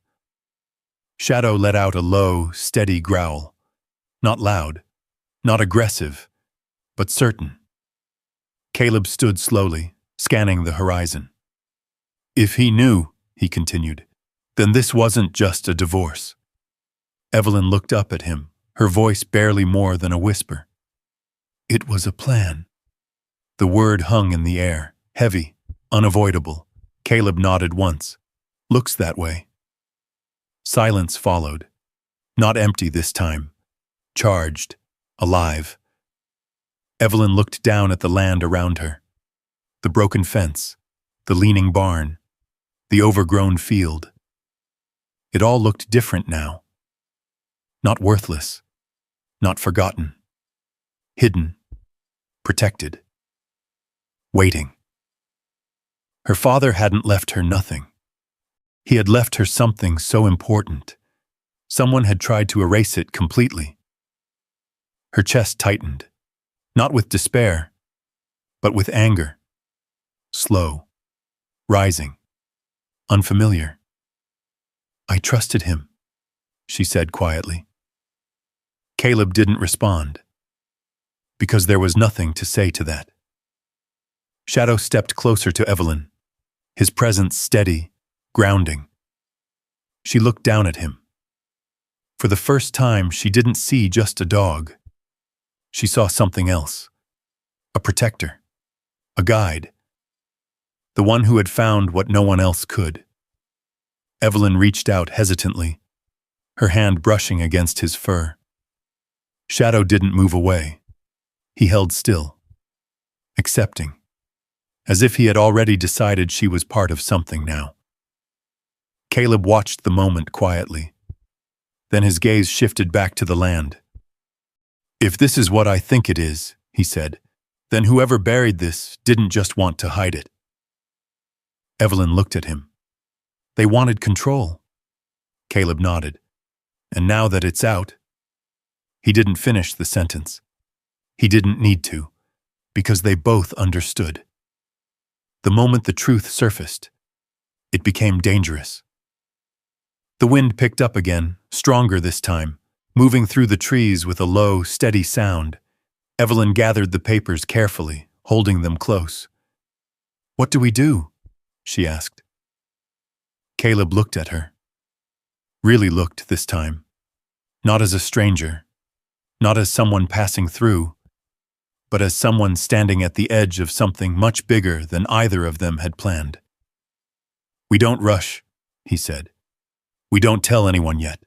Shadow let out a low, steady growl. Not loud, not aggressive, but certain. Caleb stood slowly, scanning the horizon. If he knew, he continued, then this wasn't just a divorce. Evelyn looked up at him, her voice barely more than a whisper. It was a plan. The word hung in the air, heavy, unavoidable. Caleb nodded once. Looks that way. Silence followed. Not empty this time. Charged. Alive. Evelyn looked down at the land around her. The broken fence. The leaning barn. The overgrown field. It all looked different now. Not worthless. Not forgotten. Hidden. Protected. Waiting. Her father hadn't left her nothing. He had left her something so important. Someone had tried to erase it completely. Her chest tightened, not with despair, but with anger. Slow. Rising. Unfamiliar. I trusted him, she said quietly. Caleb didn't respond, because there was nothing to say to that. Shadow stepped closer to Evelyn, his presence steady, grounding. She looked down at him. For the first time, she didn't see just a dog. She saw something else. A protector. A guide. The one who had found what no one else could. Evelyn reached out hesitantly, her hand brushing against his fur. Shadow didn't move away. He held still, accepting, as if he had already decided she was part of something now. Caleb watched the moment quietly. Then his gaze shifted back to the land. If this is what I think it is, he said, then whoever buried this didn't just want to hide it. Evelyn looked at him. They wanted control. Caleb nodded. And now that it's out, he didn't finish the sentence. He didn't need to, because they both understood. The moment the truth surfaced, it became dangerous. The wind picked up again, stronger this time, moving through the trees with a low, steady sound. Evelyn gathered the papers carefully, holding them close. What do we do? She asked. Caleb looked at her. Really looked this time. Not as a stranger. Not as someone passing through. But as someone standing at the edge of something much bigger than either of them had planned. We don't rush, he said. We don't tell anyone yet.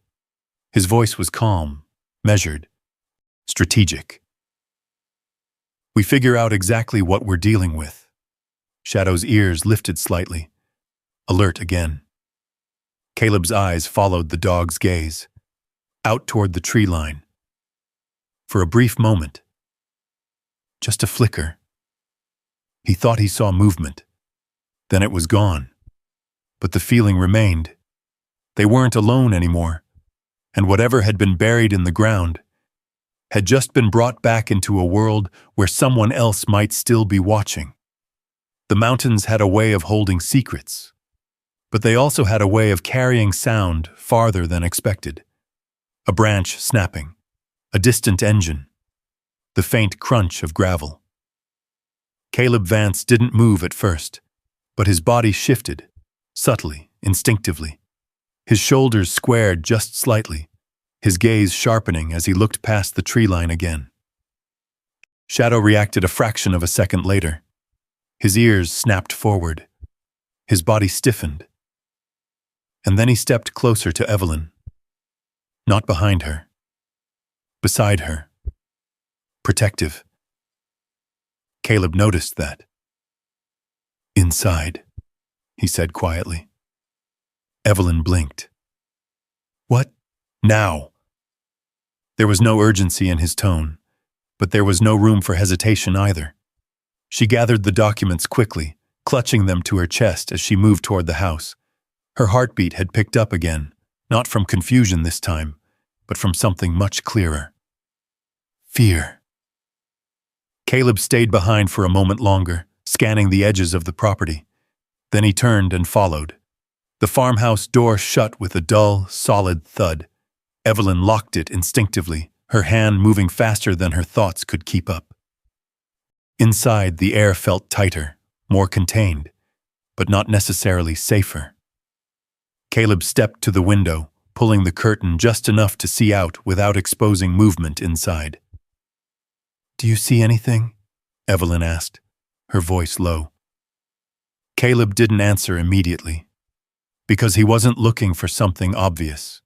His voice was calm, measured, strategic. We figure out exactly what we're dealing with. Shadow's ears lifted slightly, alert again. Caleb's eyes followed the dog's gaze, out toward the tree line. For a brief moment, just a flicker, he thought he saw movement. Then it was gone. But the feeling remained. They weren't alone anymore, and whatever had been buried in the ground had just been brought back into a world where someone else might still be watching. The mountains had a way of holding secrets, but they also had a way of carrying sound farther than expected. A branch snapping, a distant engine, the faint crunch of gravel. Caleb Vance didn't move at first, but his body shifted, subtly, instinctively. His shoulders squared just slightly, his gaze sharpening as he looked past the tree line again. Shadow reacted a fraction of a second later. His ears snapped forward. His body stiffened. And then he stepped closer to Evelyn. Not behind her. Beside her. Protective. Caleb noticed that. Inside, he said quietly. Evelyn blinked. What? Now? There was no urgency in his tone, but there was no room for hesitation either. She gathered the documents quickly, clutching them to her chest as she moved toward the house. Her heartbeat had picked up again, not from confusion this time, but from something much clearer. Fear. Caleb stayed behind for a moment longer, scanning the edges of the property. Then he turned and followed. The farmhouse door shut with a dull, solid thud. Evelyn locked it instinctively, her hand moving faster than her thoughts could keep up. Inside, the air felt tighter, more contained, but not necessarily safer. Caleb stepped to the window, pulling the curtain just enough to see out without exposing movement inside. "Do you see anything?" Evelyn asked, her voice low. Caleb didn't answer immediately, because he wasn't looking for something obvious.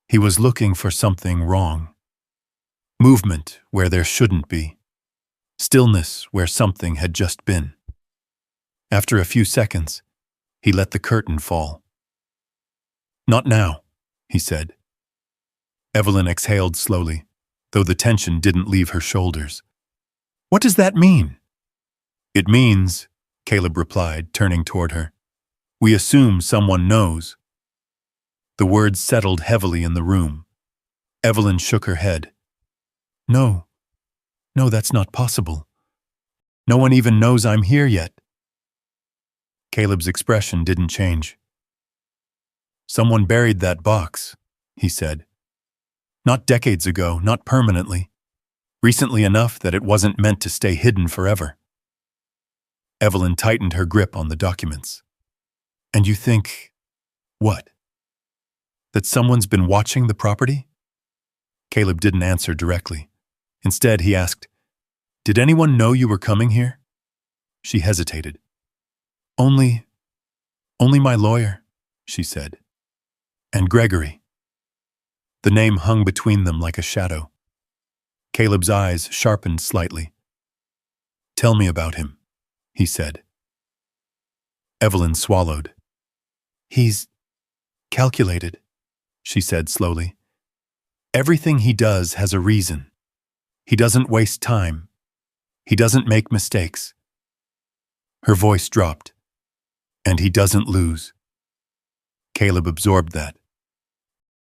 He was looking for something wrong. Movement where there shouldn't be. Stillness where something had just been. After a few seconds, he let the curtain fall. "Not now," he said. Evelyn exhaled slowly, though the tension didn't leave her shoulders. "What does that mean?" "It means," Caleb replied, turning toward her, "we assume someone knows." The words settled heavily in the room. Evelyn shook her head. No, that's not possible. No one even knows I'm here yet." Caleb's expression didn't change. "Someone buried that box," he said. "Not decades ago, not permanently. Recently enough that it wasn't meant to stay hidden forever." Evelyn tightened her grip on the documents. "And you think, what? That someone's been watching the property?" Caleb didn't answer directly. Instead, he asked, "Did anyone know you were coming here?" She hesitated. Only my lawyer," she said. "And Gregory." The name hung between them like a shadow. Caleb's eyes sharpened slightly. "Tell me about him," he said. Evelyn swallowed. "He's calculated," she said slowly. "Everything he does has a reason. He doesn't waste time. He doesn't make mistakes." Her voice dropped. "And he doesn't lose." Caleb absorbed that,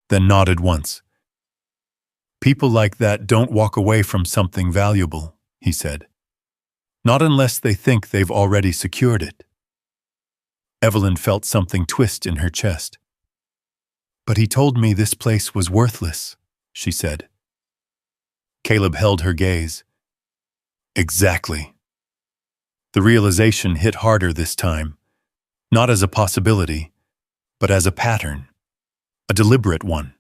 then nodded once. "People like that don't walk away from something valuable," he said. "Not unless they think they've already secured it." Evelyn felt something twist in her chest. "But he told me this place was worthless," she said. Caleb held her gaze. "Exactly." The realization hit harder this time, not as a possibility, but as a pattern, a deliberate one.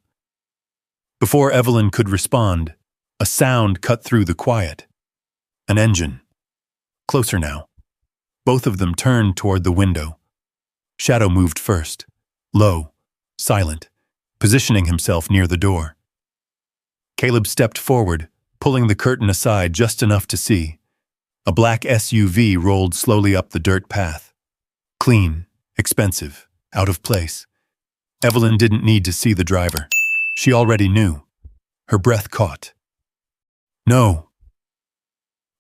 Before Evelyn could respond, a sound cut through the quiet. An engine. Closer now. Both of them turned toward the window. Shadow moved first, low, silent, positioning himself near the door. Caleb stepped forward, pulling the curtain aside just enough to see. A black SUV rolled slowly up the dirt path. Clean, expensive, out of place. Evelyn didn't need to see the driver. She already knew. Her breath caught. "No."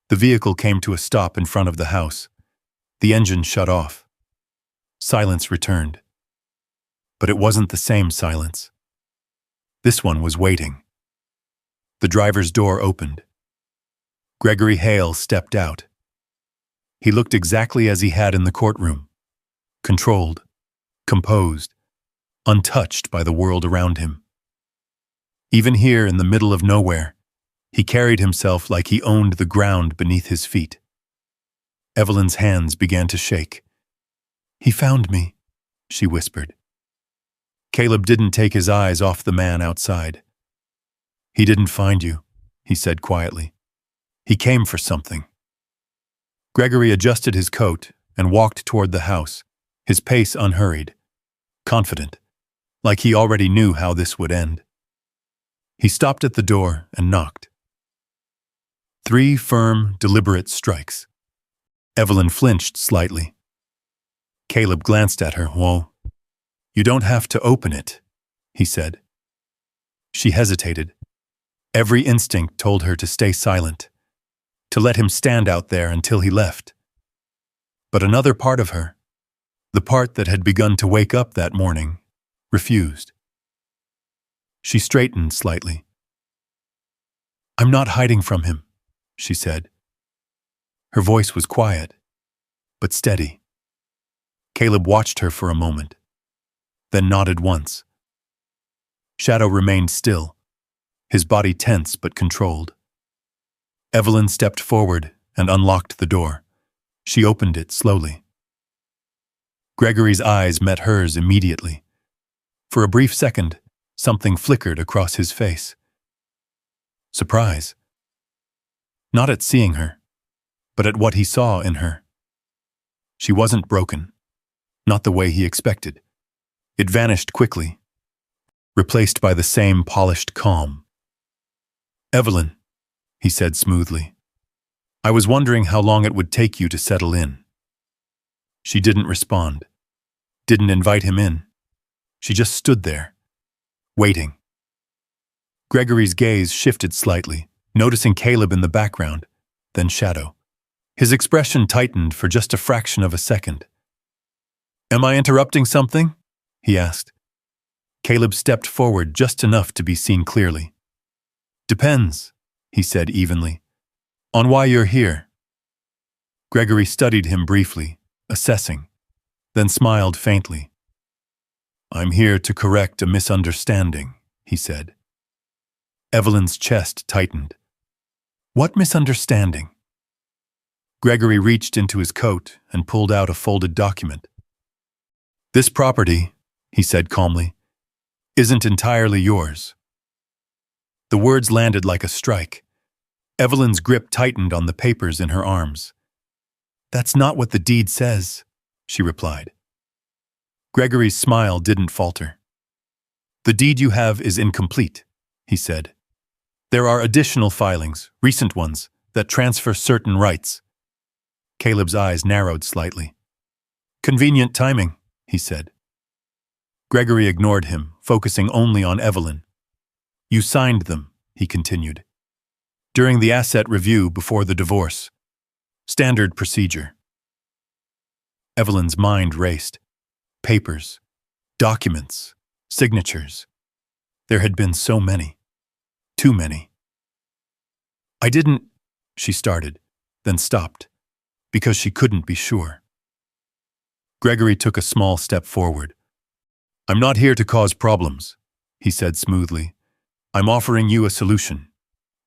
The vehicle came to a stop in front of the house. The engine shut off. Silence returned. But it wasn't the same silence. This one was waiting. The driver's door opened. Gregory Hale stepped out. He looked exactly as he had in the courtroom. Controlled, composed, untouched by the world around him. Even here in the middle of nowhere, he carried himself like he owned the ground beneath his feet. Evelyn's hands began to shake. "He found me," she whispered. Caleb didn't take his eyes off the man outside. "He didn't find you," he said quietly. "He came for something." Gregory adjusted his coat and walked toward the house, his pace unhurried, confident, like he already knew how this would end. He stopped at the door and knocked. 3 firm, deliberate strikes. Evelyn flinched slightly. Caleb glanced at her. "Whoa. You don't have to open it," he said. She hesitated. Every instinct told her to stay silent, to let him stand out there until he left. But another part of her, the part that had begun to wake up that morning, refused. She straightened slightly. "I'm not hiding from him," she said. Her voice was quiet, but steady. Caleb watched her for a moment, then nodded once. Shadow remained still, his body tense but controlled. Evelyn stepped forward and unlocked the door. She opened it slowly. Gregory's eyes met hers immediately. For a brief second, something flickered across his face. Surprise. Not at seeing her, but at what he saw in her. She wasn't broken, not the way he expected. It vanished quickly, replaced by the same polished calm. "Evelyn," he said smoothly, "I was wondering how long it would take you to settle in." She didn't respond, didn't invite him in. She just stood there, waiting. Gregory's gaze shifted slightly, noticing Caleb in the background, then Shadow. His expression tightened for just a fraction of a second. "Am I interrupting something?" he asked. Caleb stepped forward just enough to be seen clearly. "Depends," he said evenly, "on why you're here." Gregory studied him briefly, assessing, then smiled faintly. "I'm here to correct a misunderstanding," he said. Evelyn's chest tightened. "What misunderstanding?" Gregory reached into his coat and pulled out a folded document. "This property," he said calmly, "isn't entirely yours." The words landed like a strike. Evelyn's grip tightened on the papers in her arms. "That's not what the deed says," she replied. Gregory's smile didn't falter. "The deed you have is incomplete," he said. "There are additional filings, recent ones, that transfer certain rights." Caleb's eyes narrowed slightly. "Convenient timing," he said. Gregory ignored him, focusing only on Evelyn. "You signed them," he continued, "during the asset review before the divorce. Standard procedure." Evelyn's mind raced. Papers, documents, signatures. There had been so many. Too many. "I didn't," she started, then stopped, because she couldn't be sure. Gregory took a small step forward. "I'm not here to cause problems," he said smoothly. "I'm offering you a solution.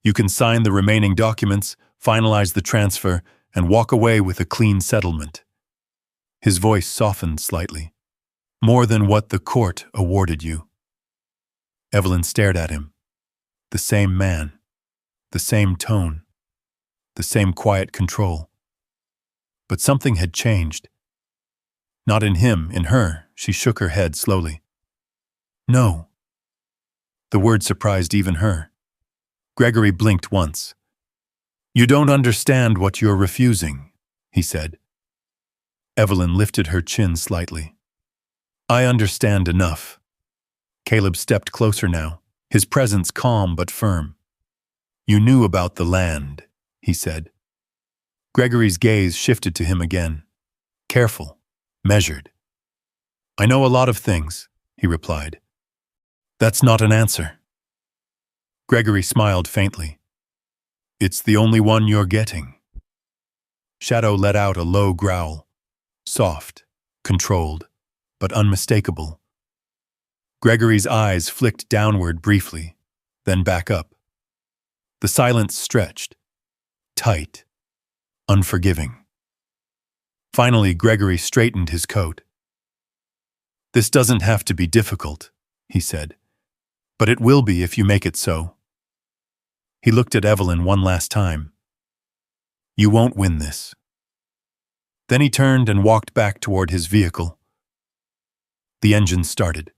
You can sign the remaining documents, finalize the transfer, and walk away with a clean settlement." His voice softened slightly. "More than what the court awarded you." Evelyn stared at him. The same man, the same tone, the same quiet control. But something had changed. Not in him, in her. She shook her head slowly. "No." The word surprised even her. Gregory blinked once. "You don't understand what you're refusing," he said. Evelyn lifted her chin slightly. "I understand enough." Caleb stepped closer now, his presence calm but firm. "You knew about the land," he said. Gregory's gaze shifted to him again. Careful, measured. "I know a lot of things," he replied. "That's not an answer." Gregory smiled faintly. "It's the only one you're getting." Shadow let out a low growl. Soft, controlled, but unmistakable. Gregory's eyes flicked downward briefly, then back up. The silence stretched. Tight. Unforgiving. Finally, Gregory straightened his coat. "This doesn't have to be difficult," he said, "but it will be if you make it so." He looked at Evelyn one last time. "You won't win this." Then he turned and walked back toward his vehicle. The engine started.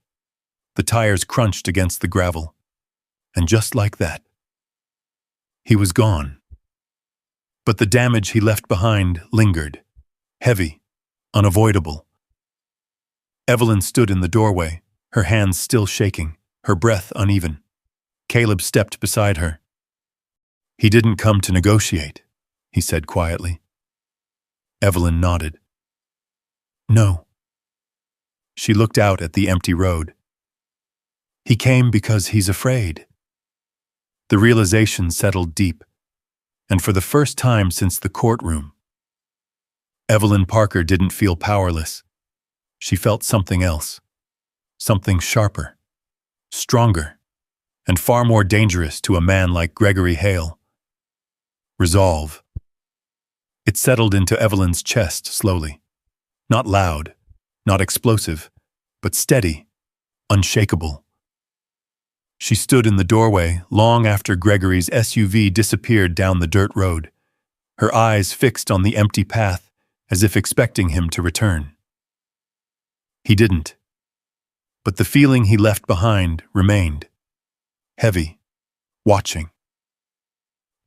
The tires crunched against the gravel. And just like that, he was gone. But the damage he left behind lingered, heavy, unavoidable. Evelyn stood in the doorway, her hands still shaking, her breath uneven. Caleb stepped beside her. "He didn't come to negotiate," he said quietly. Evelyn nodded. "No." She looked out at the empty road. "He came because he's afraid." The realization settled deep, and for the first time since the courtroom, Evelyn Parker didn't feel powerless. she felt something else. Something sharper, stronger, and far more dangerous to a man like Gregory Hale. Resolve. It settled into Evelyn's chest slowly. Not loud, not explosive, but steady, unshakable. She stood in the doorway long after Gregory's SUV disappeared down the dirt road, her eyes fixed on the empty path as if expecting him to return. He didn't. But the feeling he left behind remained. Heavy, watching.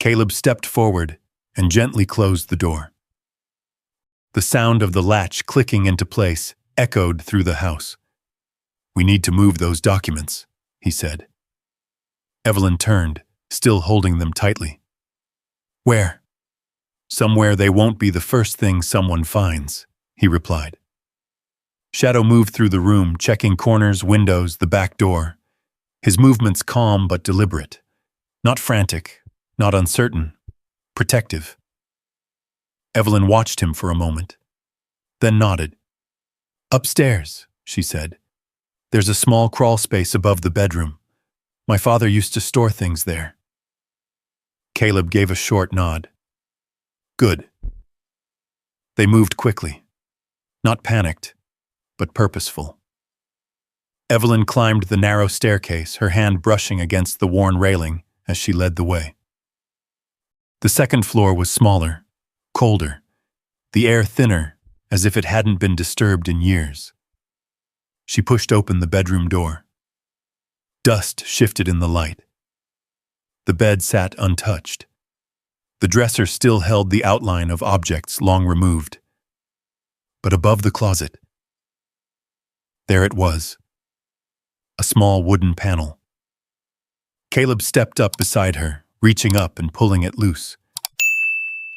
Caleb stepped forward and gently closed the door. The sound of the latch clicking into place echoed through the house. "We need to move those documents," he said. Evelyn turned, still holding them tightly. "Where?" "Somewhere they won't be the first thing someone finds," he replied. Shadow moved through the room, checking corners, windows, the back door. His movements calm but deliberate. Not frantic, not uncertain, protective. Evelyn watched him for a moment, then nodded. "Upstairs," she said. "There's a small crawl space above the bedroom. My father used to store things there." Caleb gave a short nod. "Good." They moved quickly. Not panicked, but purposeful. Evelyn climbed the narrow staircase, her hand brushing against the worn railing as she led the way. The second floor was smaller, colder, the air thinner, as if it hadn't been disturbed in years. She pushed open the bedroom door. Dust shifted in the light. The bed sat untouched. The dresser still held the outline of objects long removed. But above the closet, there it was, a small wooden panel. Caleb stepped up beside her, reaching up and pulling it loose.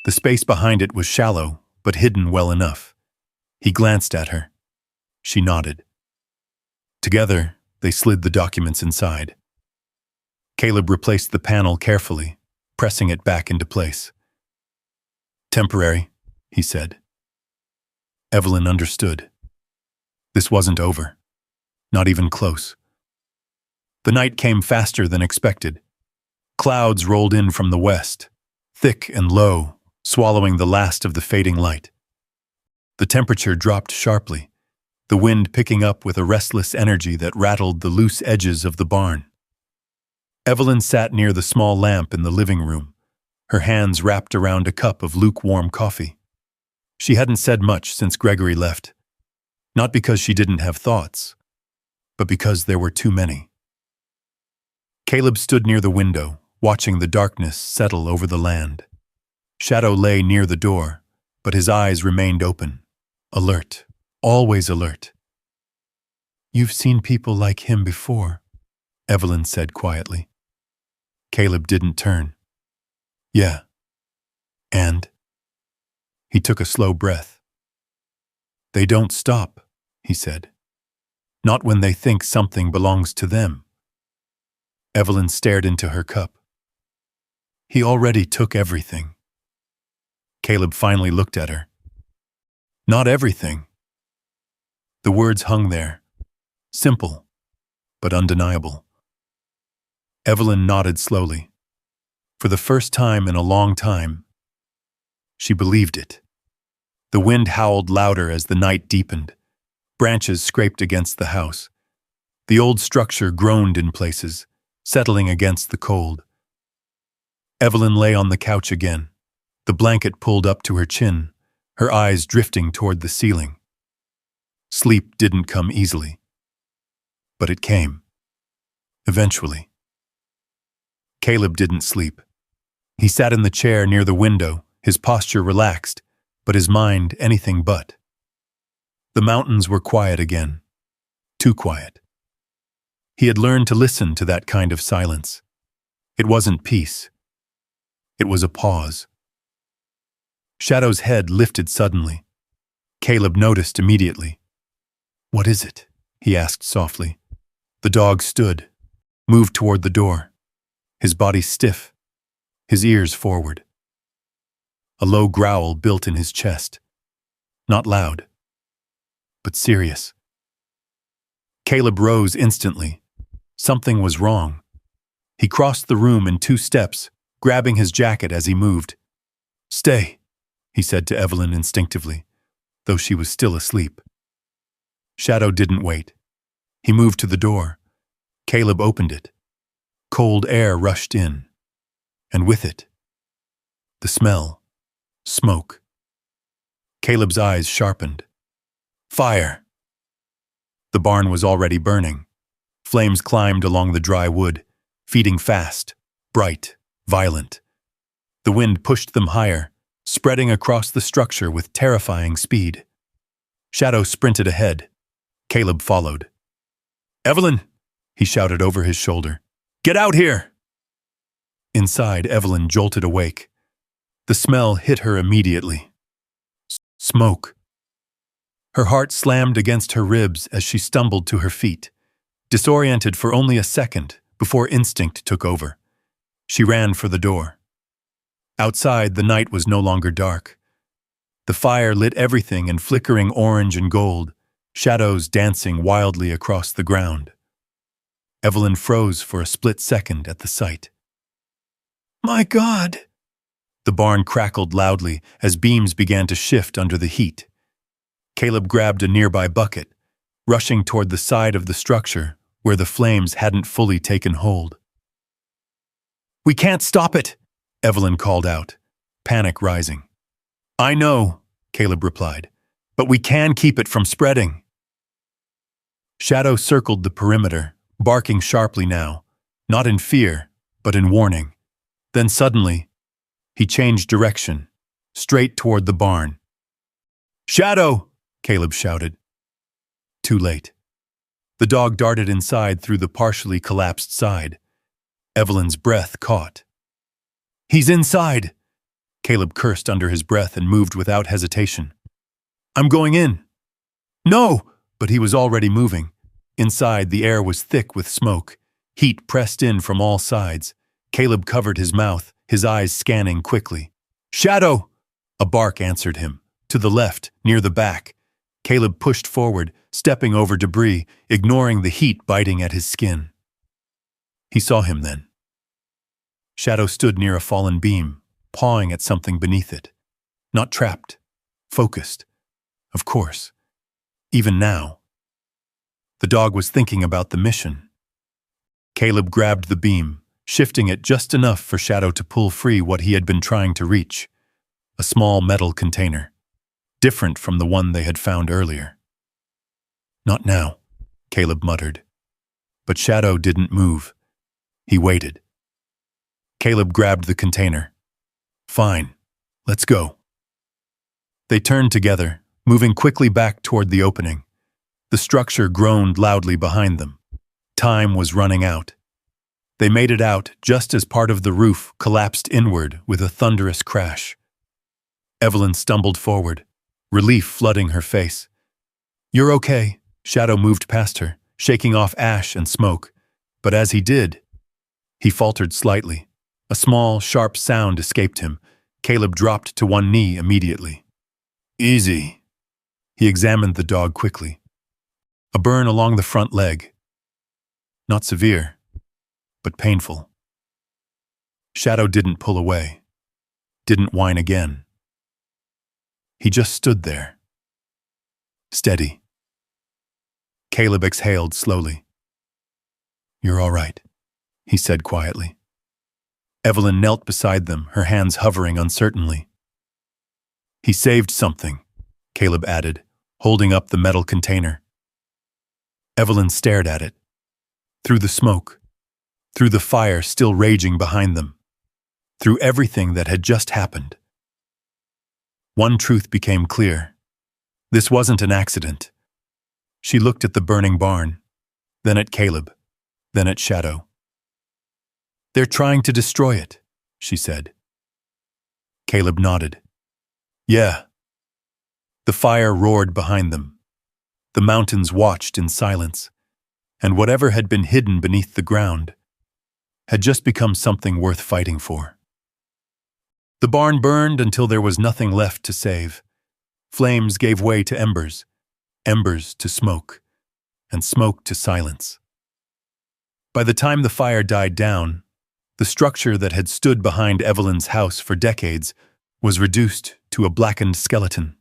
The space behind it was shallow, but hidden well enough. He glanced at her. She nodded. Together, they slid the documents inside. Caleb replaced the panel carefully, pressing it back into place. "Temporary," he said. Evelyn understood. This wasn't over. Not even close. The night came faster than expected. Clouds rolled in from the west, thick and low, swallowing the last of the fading light. The temperature dropped sharply, the wind picking up with a restless energy that rattled the loose edges of the barn. Evelyn sat near the small lamp in the living room, her hands wrapped around a cup of lukewarm coffee. She hadn't said much since Gregory left, not because she didn't have thoughts, but because there were too many. Caleb stood near the window, watching the darkness settle over the land. Shadow lay near the door, but his eyes remained open, alert, always alert. "You've seen people like him before," Evelyn said quietly. Caleb didn't turn. "Yeah. And?" He took a slow breath. "They don't stop," he said. "Not when they think something belongs to them." Evelyn stared into her cup. "He already took everything." Caleb finally looked at her. "Not everything." The words hung there, simple, but undeniable. Evelyn nodded slowly. For the first time in a long time, she believed it. The wind howled louder as the night deepened. Branches scraped against the house. The old structure groaned in places, settling against the cold. Evelyn lay on the couch again, the blanket pulled up to her chin, her eyes drifting toward the ceiling. Sleep didn't come easily, but it came. Eventually. Caleb didn't sleep. He sat in the chair near the window, his posture relaxed, but his mind anything but. The mountains were quiet again, too quiet. He had learned to listen to that kind of silence. It wasn't peace. It was a pause. Shadow's head lifted suddenly. Caleb noticed immediately. "What is it?" he asked softly. The dog stood, moved toward the door, his body stiff, his ears forward. A low growl built in his chest. Not loud. but serious. Caleb rose instantly. Something was wrong. He crossed the room in 2 steps, grabbing his jacket as he moved. "Stay," he said to Evelyn instinctively, though she was still asleep. Shadow didn't wait. He moved to the door. Caleb opened it. Cold air rushed in, and with it, the smell, smoke. Caleb's eyes sharpened. Fire! The barn was already burning. Flames climbed along the dry wood, feeding fast, bright, violent. The wind pushed them higher, spreading across the structure with terrifying speed. Shadow sprinted ahead. Caleb followed. "Evelyn!" he shouted over his shoulder. "Get out here!" Inside, Evelyn jolted awake. The smell hit her immediately. Smoke. Her heart slammed against her ribs as she stumbled to her feet, disoriented for only a second before instinct took over. She ran for the door. Outside, the night was no longer dark. The fire lit everything in flickering orange and gold, shadows dancing wildly across the ground. Evelyn froze for a split second at the sight. "My God!" The barn crackled loudly as beams began to shift under the heat. Caleb grabbed a nearby bucket, rushing toward the side of the structure where the flames hadn't fully taken hold. "We can't stop it!" Evelyn called out, panic rising. "I know," Caleb replied, "but we can keep it from spreading." Shadow circled the perimeter, barking sharply now, not in fear, but in warning. Then suddenly, he changed direction, straight toward the barn. "Shadow!" Caleb shouted. Too late. The dog darted inside through the partially collapsed side. Evelyn's breath caught. "He's inside!" Caleb cursed under his breath and moved without hesitation. "I'm going in." "No!" But he was already moving. Inside, the air was thick with smoke. Heat pressed in from all sides. Caleb covered his mouth, his eyes scanning quickly. "Shadow!" A bark answered him. To the left, near the back. Caleb pushed forward, stepping over debris, ignoring the heat biting at his skin. He saw him then. Shadow stood near a fallen beam, pawing at something beneath it. Not trapped. Focused. Of course. Even now. The dog was thinking about the mission. Caleb grabbed the beam, shifting it just enough for Shadow to pull free what he had been trying to reach. A small metal container. Different from the one they had found earlier. "Not now," Caleb muttered. But Shadow didn't move. He waited. Caleb grabbed the container. "Fine, let's go." They turned together, moving quickly back toward the opening. The structure groaned loudly behind them. Time was running out. They made it out just as part of the roof collapsed inward with a thunderous crash. Evelyn stumbled forward, relief flooding her face. "You're okay." Shadow moved past her, shaking off ash and smoke. But as he did, he faltered slightly. A small, sharp sound escaped him. Caleb dropped to one knee immediately. "Easy." He examined the dog quickly. A burn along the front leg. Not severe, but painful. Shadow didn't pull away. Didn't whine again. He just stood there. Steady. Caleb exhaled slowly. "You're all right," he said quietly. Evelyn knelt beside them, her hands hovering uncertainly. "He saved something," Caleb added, holding up the metal container. Evelyn stared at it. Through the smoke. Through the fire still raging behind them. Through everything that had just happened. One truth became clear. This wasn't an accident. She looked at the burning barn, then at Caleb, then at Shadow. "They're trying to destroy it," she said. Caleb nodded. "Yeah." The fire roared behind them. The mountains watched in silence, and whatever had been hidden beneath the ground had just become something worth fighting for. The barn burned until there was nothing left to save. Flames gave way to embers. embers to smoke, and smoke to silence. By the time the fire died down, the structure that had stood behind Evelyn's house for decades was reduced to a blackened skeleton,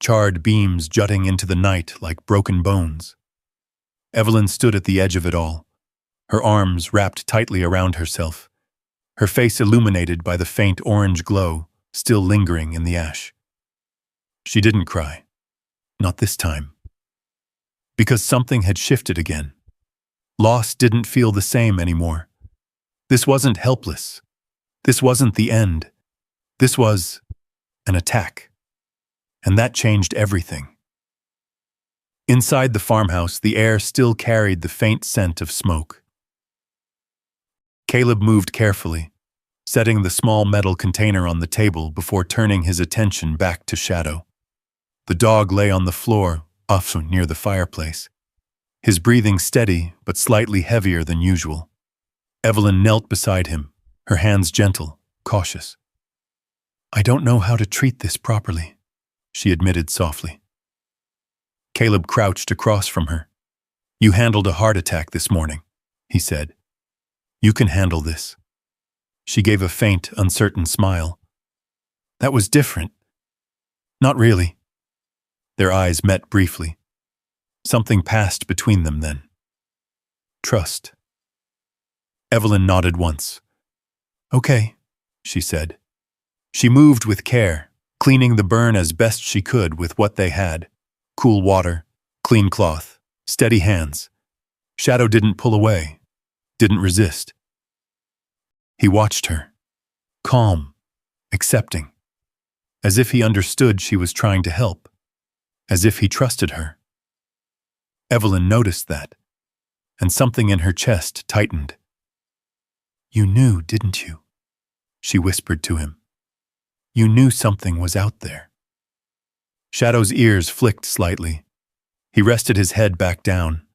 charred beams jutting into the night like broken bones. Evelyn stood at the edge of it all, her arms wrapped tightly around herself, her face illuminated by the faint orange glow still lingering in the ash. She didn't cry, not this time, because something had shifted again. Loss didn't feel the same anymore. This wasn't helpless. This wasn't the end. This was an attack. And that changed everything. Inside the farmhouse, the air still carried the faint scent of smoke. Caleb moved carefully, setting the small metal container on the table before turning his attention back to Shadow. The dog lay on the floor, off near the fireplace, his breathing steady but slightly heavier than usual. Evelyn knelt beside him, her hands gentle, cautious. "I don't know how to treat this properly," she admitted softly. Caleb crouched across from her. "You handled a heart attack this morning," he said. "You can handle this." She gave a faint, uncertain smile. "That was different." "Not really." Their eyes met briefly. Something passed between them then. Trust. Evelyn nodded once. "Okay," she said. She moved with care, cleaning the burn as best she could with what they had. Cool water, clean cloth, steady hands. Shadow didn't pull away, didn't resist. He watched her, calm, accepting, as if he understood she was trying to help, as if he trusted her. Evelyn noticed that, and something in her chest tightened. "You knew, didn't you?" she whispered to him. "You knew something was out there." Shadow's ears flicked slightly. He rested his head back down,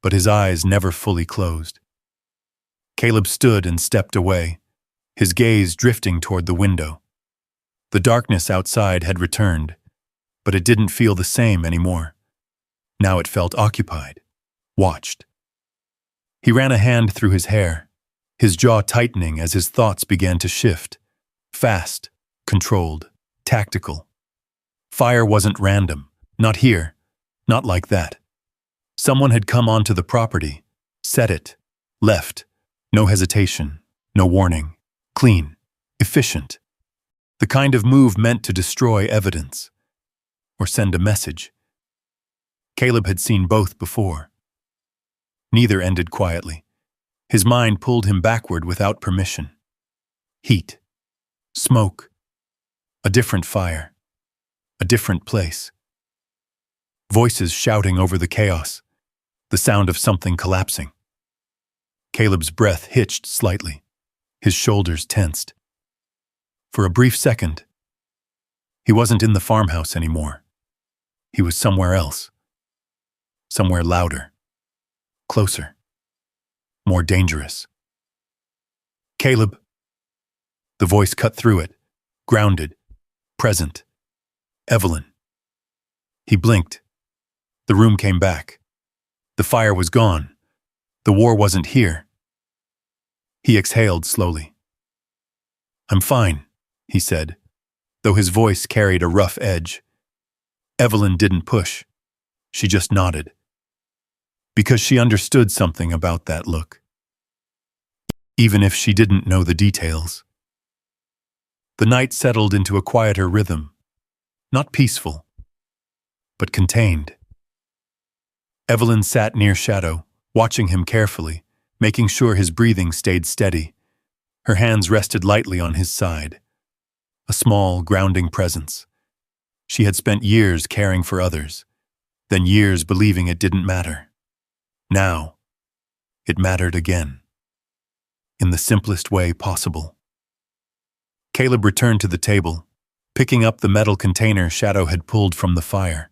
but his eyes never fully closed. Caleb stood and stepped away, his gaze drifting toward the window. The darkness outside had returned, but it didn't feel the same anymore. Now it felt occupied, watched. He ran a hand through his hair, his jaw tightening as his thoughts began to shift. Fast, controlled, tactical. Fire wasn't random, not here, not like that. Someone had come onto the property, set it, left. No hesitation, no warning. Clean, efficient. The kind of move meant to destroy evidence, or send a message. Caleb had seen both before. Neither ended quietly. His mind pulled him backward without permission. Heat, smoke, a different fire, a different place. Voices shouting over the chaos, the sound of something collapsing. Caleb's breath hitched slightly, his shoulders tensed. For a brief second, he wasn't in the farmhouse anymore. He was somewhere else. Somewhere louder, closer, more dangerous. "Caleb." The voice cut through it, grounded, present. "Evelyn." He blinked. The room came back. The fire was gone. The war wasn't here. He exhaled slowly. "I'm fine," he said, though his voice carried a rough edge. Evelyn didn't push. She just nodded. Because she understood something about that look. Even if she didn't know the details. The night settled into a quieter rhythm. Not peaceful, but contained. Evelyn sat near Shadow, watching him carefully, making sure his breathing stayed steady. Her hands rested lightly on his side. A small, grounding presence. She had spent years caring for others, then years believing it didn't matter. Now, it mattered again. In the simplest way possible. Caleb returned to the table, picking up the metal container Shadow had pulled from the fire.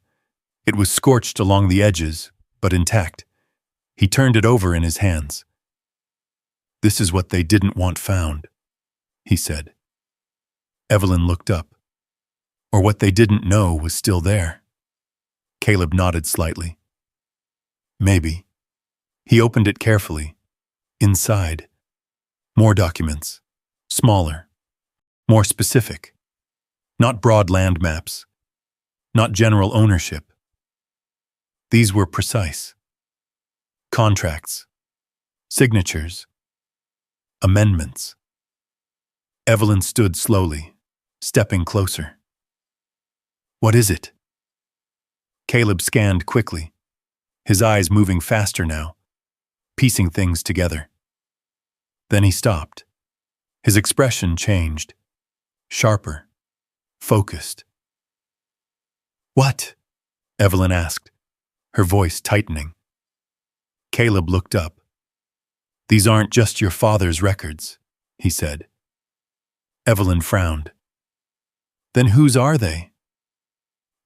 It was scorched along the edges, but intact. He turned it over in his hands. "This is what they didn't want found," he said. Evelyn looked up. Or what they didn't know was still there. Caleb nodded slightly. Maybe. He opened it carefully. Inside. More documents. Smaller. More specific. Not broad land maps. Not general ownership. These were precise. Contracts. Signatures. Amendments. Evelyn stood slowly, stepping closer. What is it? Caleb scanned quickly, his eyes moving faster now, piecing things together. Then he stopped. His expression changed, sharper, focused. What? Evelyn asked, her voice tightening. Caleb looked up. These aren't just your father's records, he said. Evelyn frowned. Then whose are they?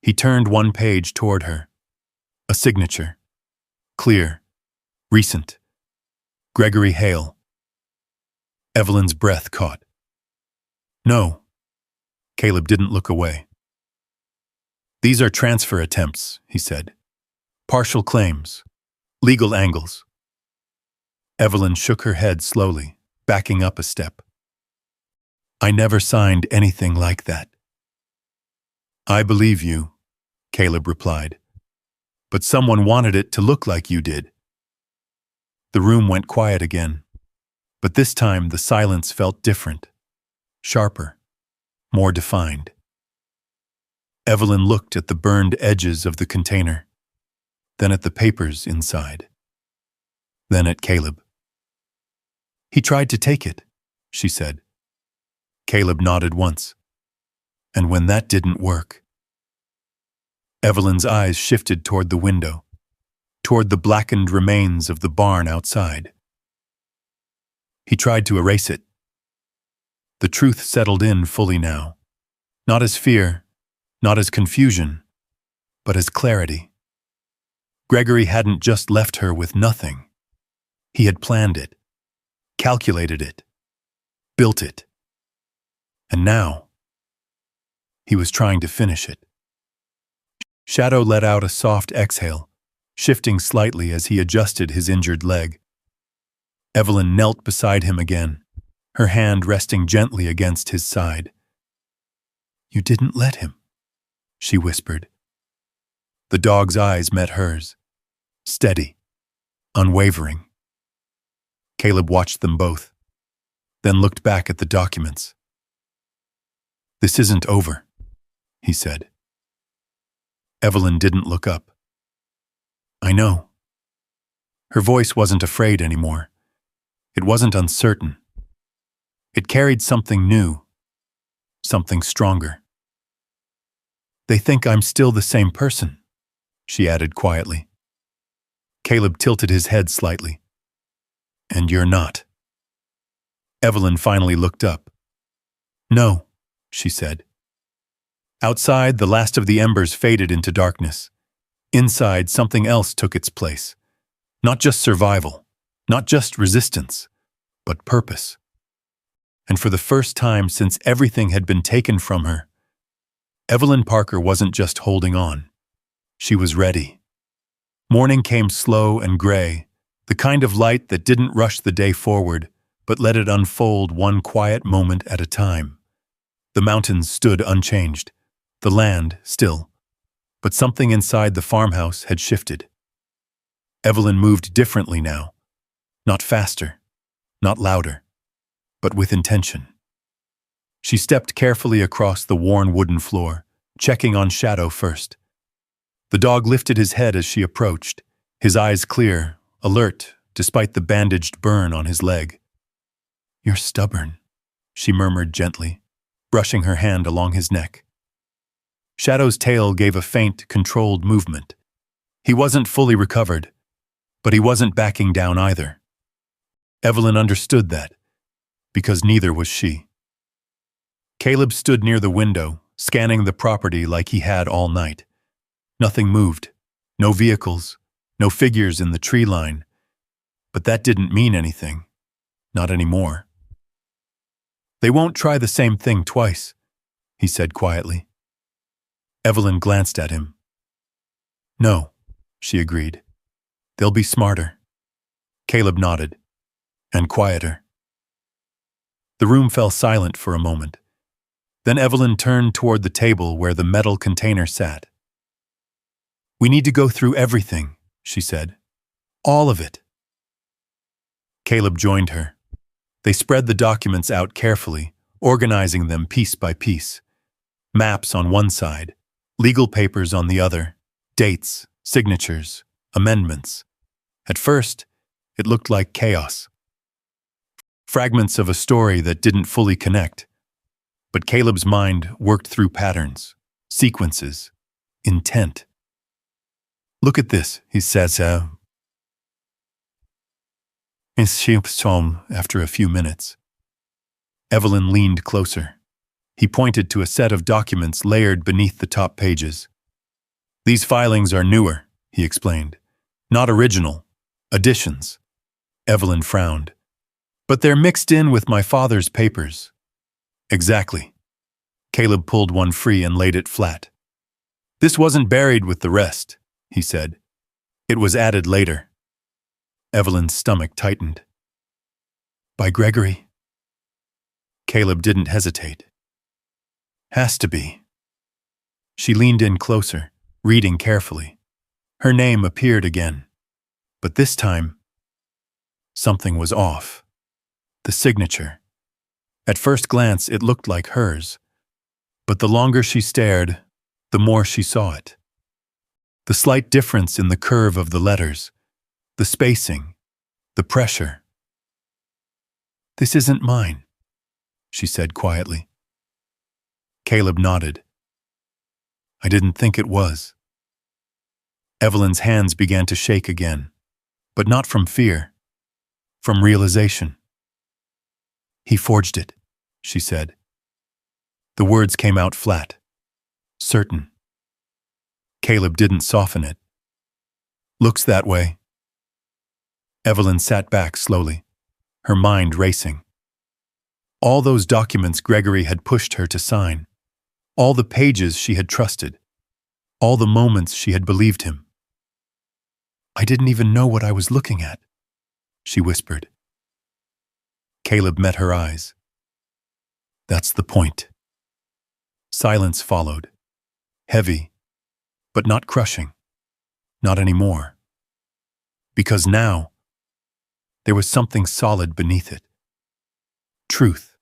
He turned one page toward her. A signature. Clear. Recent. Gregory Hale. Evelyn's breath caught. No. Caleb didn't look away. These are transfer attempts, he said. Partial claims. Legal angles. Evelyn shook her head slowly, backing up a step. I never signed anything like that. I believe you, Caleb replied. But someone wanted it to look like you did. The room went quiet again, but this time the silence felt different, sharper, more defined. Evelyn looked at the burned edges of the container, then at the papers inside, then at Caleb. He tried to take it, she said. Caleb nodded once. And when that didn't work, Evelyn's eyes shifted toward the window, toward the blackened remains of the barn outside. He tried to erase it. The truth settled in fully now, not as fear, not as confusion, but as clarity. Gregory hadn't just left her with nothing. He had planned it, calculated it, built it. And now, he was trying to finish it. Shadow let out a soft exhale, shifting slightly as he adjusted his injured leg. Evelyn knelt beside him again, her hand resting gently against his side. You didn't let him, she whispered. The dog's eyes met hers, steady, unwavering. Caleb watched them both, then looked back at the documents. This isn't over, he said. Evelyn didn't look up. I know. Her voice wasn't afraid anymore. It wasn't uncertain. It carried something new, something stronger. They think I'm still the same person, she added quietly. Caleb tilted his head slightly. And you're not. Evelyn finally looked up. No, she said. Outside, the last of the embers faded into darkness. Inside, something else took its place. Not just survival, not just resistance, but purpose. And for the first time since everything had been taken from her, Evelyn Parker wasn't just holding on. She was ready. Morning came slow and gray, the kind of light that didn't rush the day forward, but let it unfold one quiet moment at a time. The mountains stood unchanged, the land still, but something inside the farmhouse had shifted. Evelyn moved differently now, not faster, not louder, but with intention. She stepped carefully across the worn wooden floor, checking on Shadow first. The dog lifted his head as she approached, his eyes clear, alert, despite the bandaged burn on his leg. You're stubborn, she murmured gently, brushing her hand along his neck. Shadow's tail gave a faint, controlled movement. He wasn't fully recovered, but he wasn't backing down either. Evelyn understood that, because neither was she. Caleb stood near the window, scanning the property like he had all night. Nothing moved, no vehicles, no figures in the tree line. But that didn't mean anything, not anymore. They won't try the same thing twice, he said quietly. Evelyn glanced at him. No, she agreed. They'll be smarter. Caleb nodded. And quieter. The room fell silent for a moment. Then Evelyn turned toward the table where the metal container sat. We need to go through everything, she said. All of it. Caleb joined her. They spread the documents out carefully, organizing them piece by piece. Maps on one side, legal papers on the other, dates, signatures, amendments. At first, it looked like chaos. Fragments of a story that didn't fully connect. But Caleb's mind worked through patterns, sequences, intent. Look at this, he says, after a few minutes. Evelyn leaned closer. He pointed to a set of documents layered beneath the top pages. These filings are newer, he explained. Not original. Additions. Evelyn frowned. But they're mixed in with my father's papers. Exactly. Caleb pulled one free and laid it flat. This wasn't buried with the rest, he said. It was added later. Evelyn's stomach tightened. By Gregory? Caleb didn't hesitate. Has to be. She leaned in closer, reading carefully. Her name appeared again. But this time, something was off. The signature. At first glance, it looked like hers. But the longer she stared, the more she saw it. The slight difference in the curve of the letters, the spacing, the pressure. This isn't mine, she said quietly. Caleb nodded. I didn't think it was. Evelyn's hands began to shake again, but not from fear, from realization. He forged it, she said. The words came out flat, certain. Caleb didn't soften it. Looks that way. Evelyn sat back slowly, her mind racing. All those documents Gregory had pushed her to sign, all the pages she had trusted, all the moments she had believed him. I didn't even know what I was looking at, she whispered. Caleb met her eyes. That's the point. Silence followed, heavy, but not crushing, not anymore. Because now, there was something solid beneath it. Truth.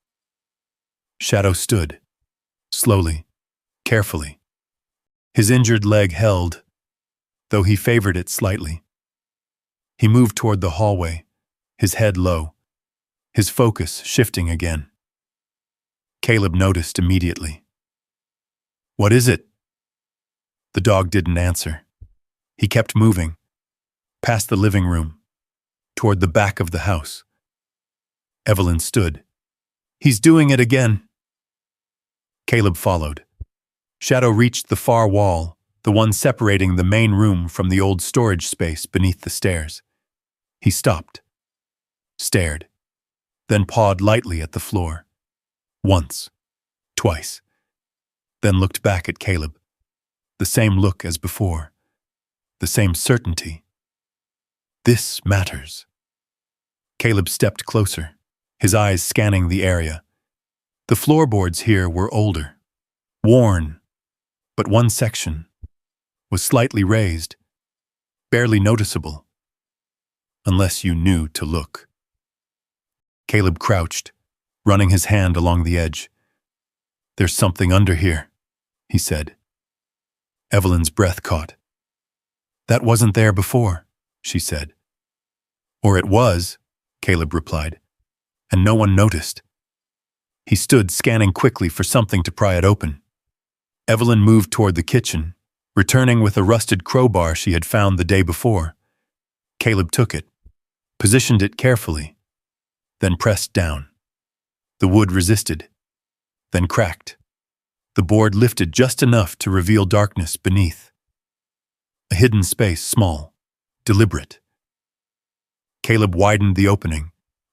Shadow stood, slowly, carefully. His injured leg held, though he favored it slightly. He moved toward the hallway, his head low, his focus shifting again. Caleb noticed immediately. What is it? The dog didn't answer. He kept moving, past the living room, toward the back of the house. Evelyn stood. He's doing it again. Caleb followed. Shadow reached the far wall, the one separating the main room from the old storage space beneath the stairs. He stopped, stared, then pawed lightly at the floor. Once, twice, then looked back at Caleb. The same look as before, the same certainty. This matters. Caleb stepped closer, his eyes scanning the area. The floorboards here were older, worn, but one section was slightly raised, barely noticeable, unless you knew to look. Caleb crouched, running his hand along the edge. There's something under here, he said. Evelyn's breath caught. That wasn't there before, she said. Or it was, Caleb replied, and no one noticed. He stood scanning quickly for something to pry it open. Evelyn moved toward the kitchen, returning with a rusted crowbar she had found the day before. Caleb took it, positioned it carefully, then pressed down. The wood resisted, then cracked. The board lifted just enough to reveal darkness beneath. A hidden space, small, deliberate. Caleb widened the opening,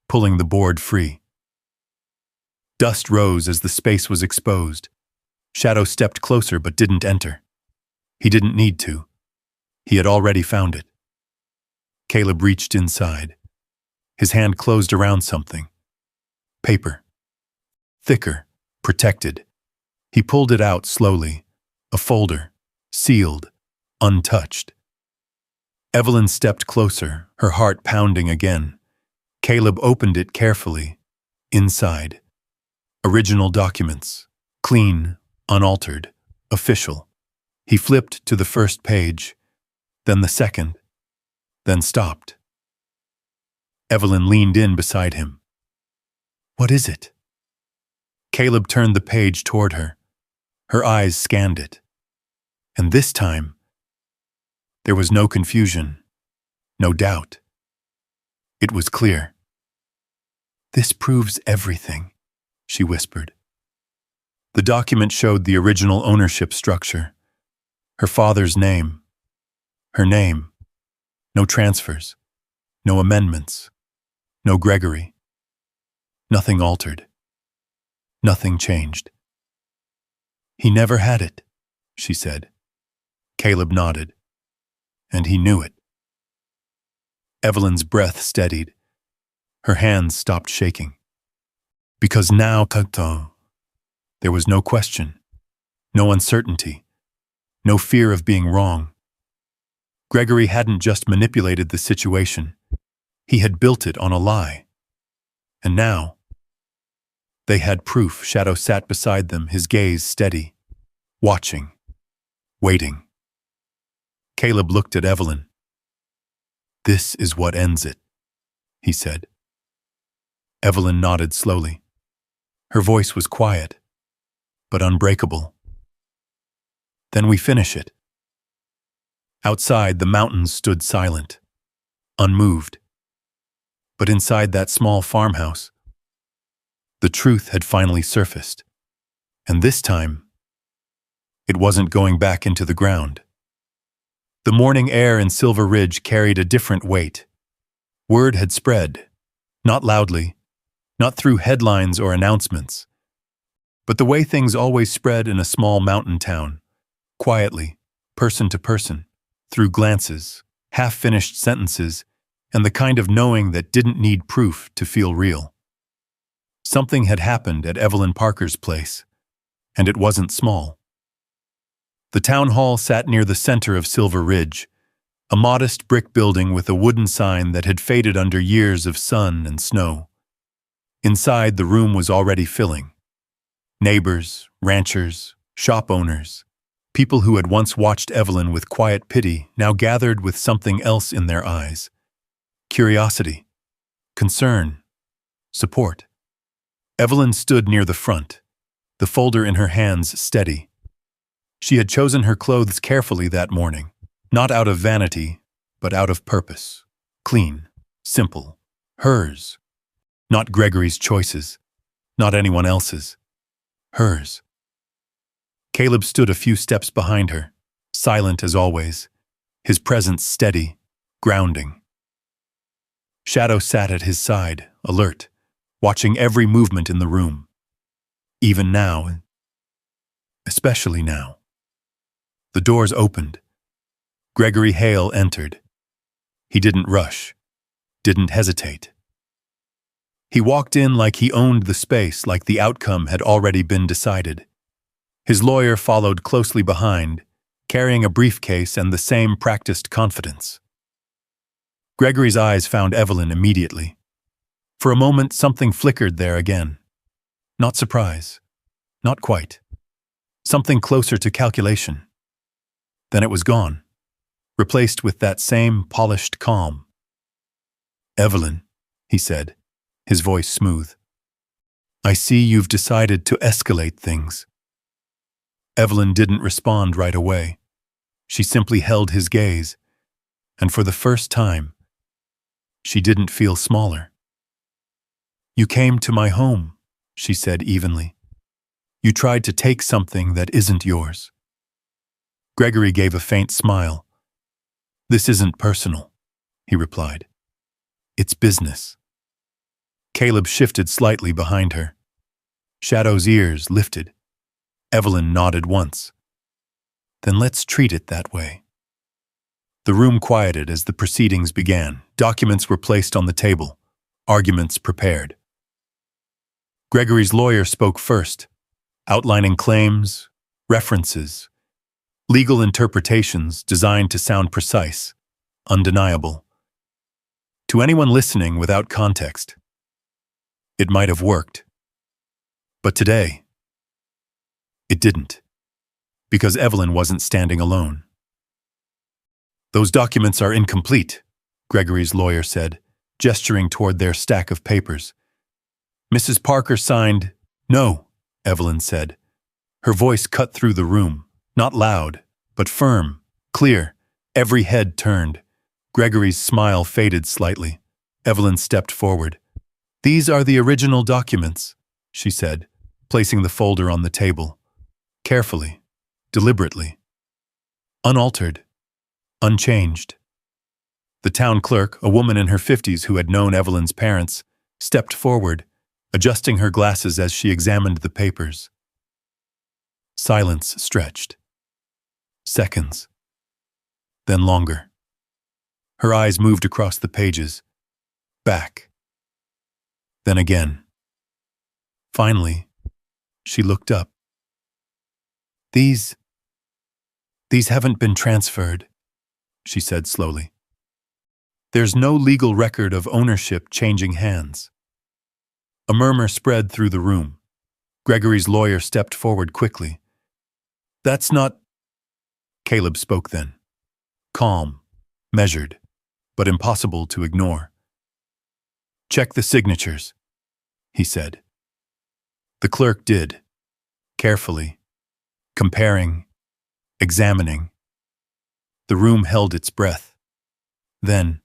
pulling the board free. Dust rose as the space was exposed. Shadow stepped closer but didn't enter. He didn't need to. He had already found it. Caleb reached inside. His hand closed around something. Paper. Thicker, protected. He pulled it out slowly. A folder, sealed, untouched. Evelyn stepped closer, her heart pounding again. Caleb opened it carefully. Inside. Original documents. Clean, unaltered, official. He flipped to the first page, then the second, then stopped. Evelyn leaned in beside him. "What is it?" Caleb turned the page toward her. Her eyes scanned it. And this time, there was no confusion, no doubt. It was clear. "This proves everything," she whispered. The document showed the original ownership structure. Her father's name. Her name. No transfers. No amendments. No Gregory. Nothing altered. Nothing changed. "He never had it," she said. Caleb nodded. And he knew it. Evelyn's breath steadied. Her hands stopped shaking. Because now, there was no question, no uncertainty, no fear of being wrong. Gregory hadn't just manipulated the situation. He had built it on a lie. And now, they had proof. Shadow sat beside them, his gaze steady, watching, waiting. Caleb looked at Evelyn. "This is what ends it," he said. Evelyn nodded slowly. Her voice was quiet, but unbreakable. "Then we finish it." Outside, the mountains stood silent, unmoved. But inside that small farmhouse, the truth had finally surfaced. And this time, it wasn't going back into the ground. The morning air in Silver Ridge carried a different weight. Word had spread, not loudly, not through headlines or announcements, but the way things always spread in a small mountain town, quietly, person to person, through glances, half-finished sentences, and the kind of knowing that didn't need proof to feel real. Something had happened at Evelyn Parker's place, and it wasn't small. The town hall sat near the center of Silver Ridge, a modest brick building with a wooden sign that had faded under years of sun and snow. Inside, the room was already filling. Neighbors, ranchers, shop owners, people who had once watched Evelyn with quiet pity now gathered with something else in their eyes. Curiosity, concern, support. Evelyn stood near the front, the folder in her hands steady. She had chosen her clothes carefully that morning, not out of vanity, but out of purpose. Clean, simple, hers. Not Gregory's choices, not anyone else's. Hers. Caleb stood a few steps behind her, silent as always, his presence steady, grounding. Shadow sat at his side, alert, watching every movement in the room. Even now, especially now. The doors opened. Gregory Hale entered. He didn't rush, didn't hesitate. He walked in like he owned the space, like the outcome had already been decided. His lawyer followed closely behind, carrying a briefcase and the same practiced confidence. Gregory's eyes found Evelyn immediately. For a moment, something flickered there again. Not surprise. Not quite. Something closer to calculation. Then it was gone, replaced with that same polished calm. "Evelyn," he said, his voice smooth. "I see you've decided to escalate things." Evelyn didn't respond right away. She simply held his gaze, and for the first time, she didn't feel smaller. "You came to my home," she said evenly. "You tried to take something that isn't yours." Gregory gave a faint smile. "This isn't personal," he replied. "It's business." Caleb shifted slightly behind her. Shadow's ears lifted. Evelyn nodded once. "Then let's treat it that way." The room quieted as the proceedings began. Documents were placed on the table, arguments prepared. Gregory's lawyer spoke first, outlining claims, references, legal interpretations designed to sound precise, undeniable. To anyone listening without context, it might have worked. But today, it didn't, because Evelyn wasn't standing alone. "Those documents are incomplete," Gregory's lawyer said, gesturing toward their stack of papers. "Mrs. Parker signed—" "No," Evelyn said. Her voice cut through the room, not loud, but firm, clear. Every head turned. Gregory's smile faded slightly. Evelyn stepped forward. "These are the original documents," she said, placing the folder on the table. Carefully, deliberately. Unaltered, unchanged. The town clerk, a woman in her 50s who had known Evelyn's parents, stepped forward, adjusting her glasses as she examined the papers. Silence stretched. Seconds. Then longer. Her eyes moved across the pages. Back. Then again. Finally, she looked up. These haven't been transferred," she said slowly. "There's no legal record of ownership changing hands." A murmur spread through the room. Gregory's lawyer stepped forward quickly. "That's not—" Caleb spoke then. Calm, measured, but impossible to ignore. "Check the signatures," he said. The clerk did, carefully, comparing, examining. The room held its breath. Then,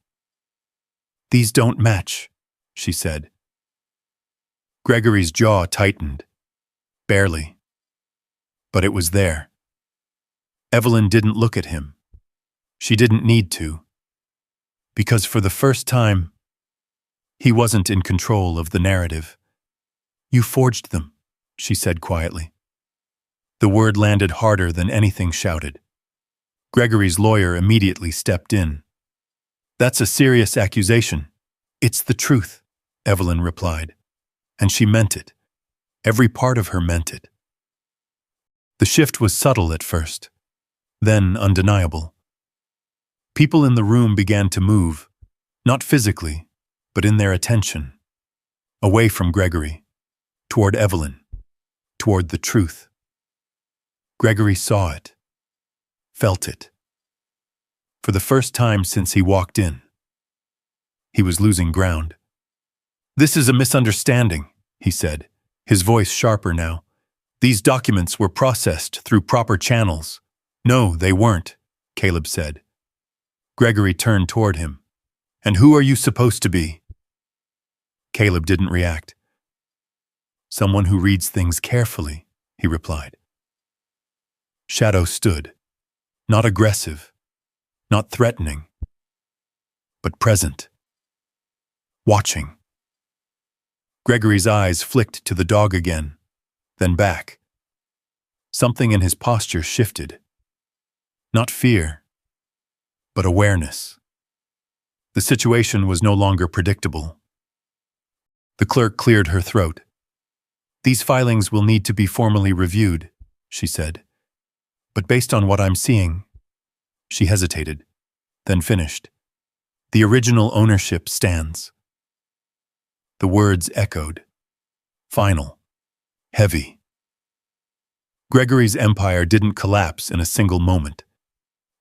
"These don't match," she said. Gregory's jaw tightened. Barely. But it was there. Evelyn didn't look at him. She didn't need to. Because for the first time, he wasn't in control of the narrative. "You forged them," she said quietly. The word landed harder than anything shouted. Gregory's lawyer immediately stepped in. "That's a serious accusation." "It's the truth," Evelyn replied. And she meant it. Every part of her meant it. The shift was subtle at first, then undeniable. People in the room began to move, not physically, but in their attention. Away from Gregory, toward Evelyn, toward the truth. Gregory saw it, felt it. For the first time since he walked in, he was losing ground. "This is a misunderstanding," he said, his voice sharper now. "These documents were processed through proper channels." "No, they weren't," Caleb said. Gregory turned toward him. "And who are you supposed to be?" Caleb didn't react. "Someone who reads things carefully," he replied. Shadow stood, not aggressive, not threatening, but present, watching. Gregory's eyes flicked to the dog again, then back. Something in his posture shifted. Not fear, but awareness. The situation was no longer predictable. The clerk cleared her throat. "These filings will need to be formally reviewed," she said. "But based on what I'm seeing—" She hesitated, then finished. "The original ownership stands." The words echoed. Final. Heavy. Gregory's empire didn't collapse in a single moment.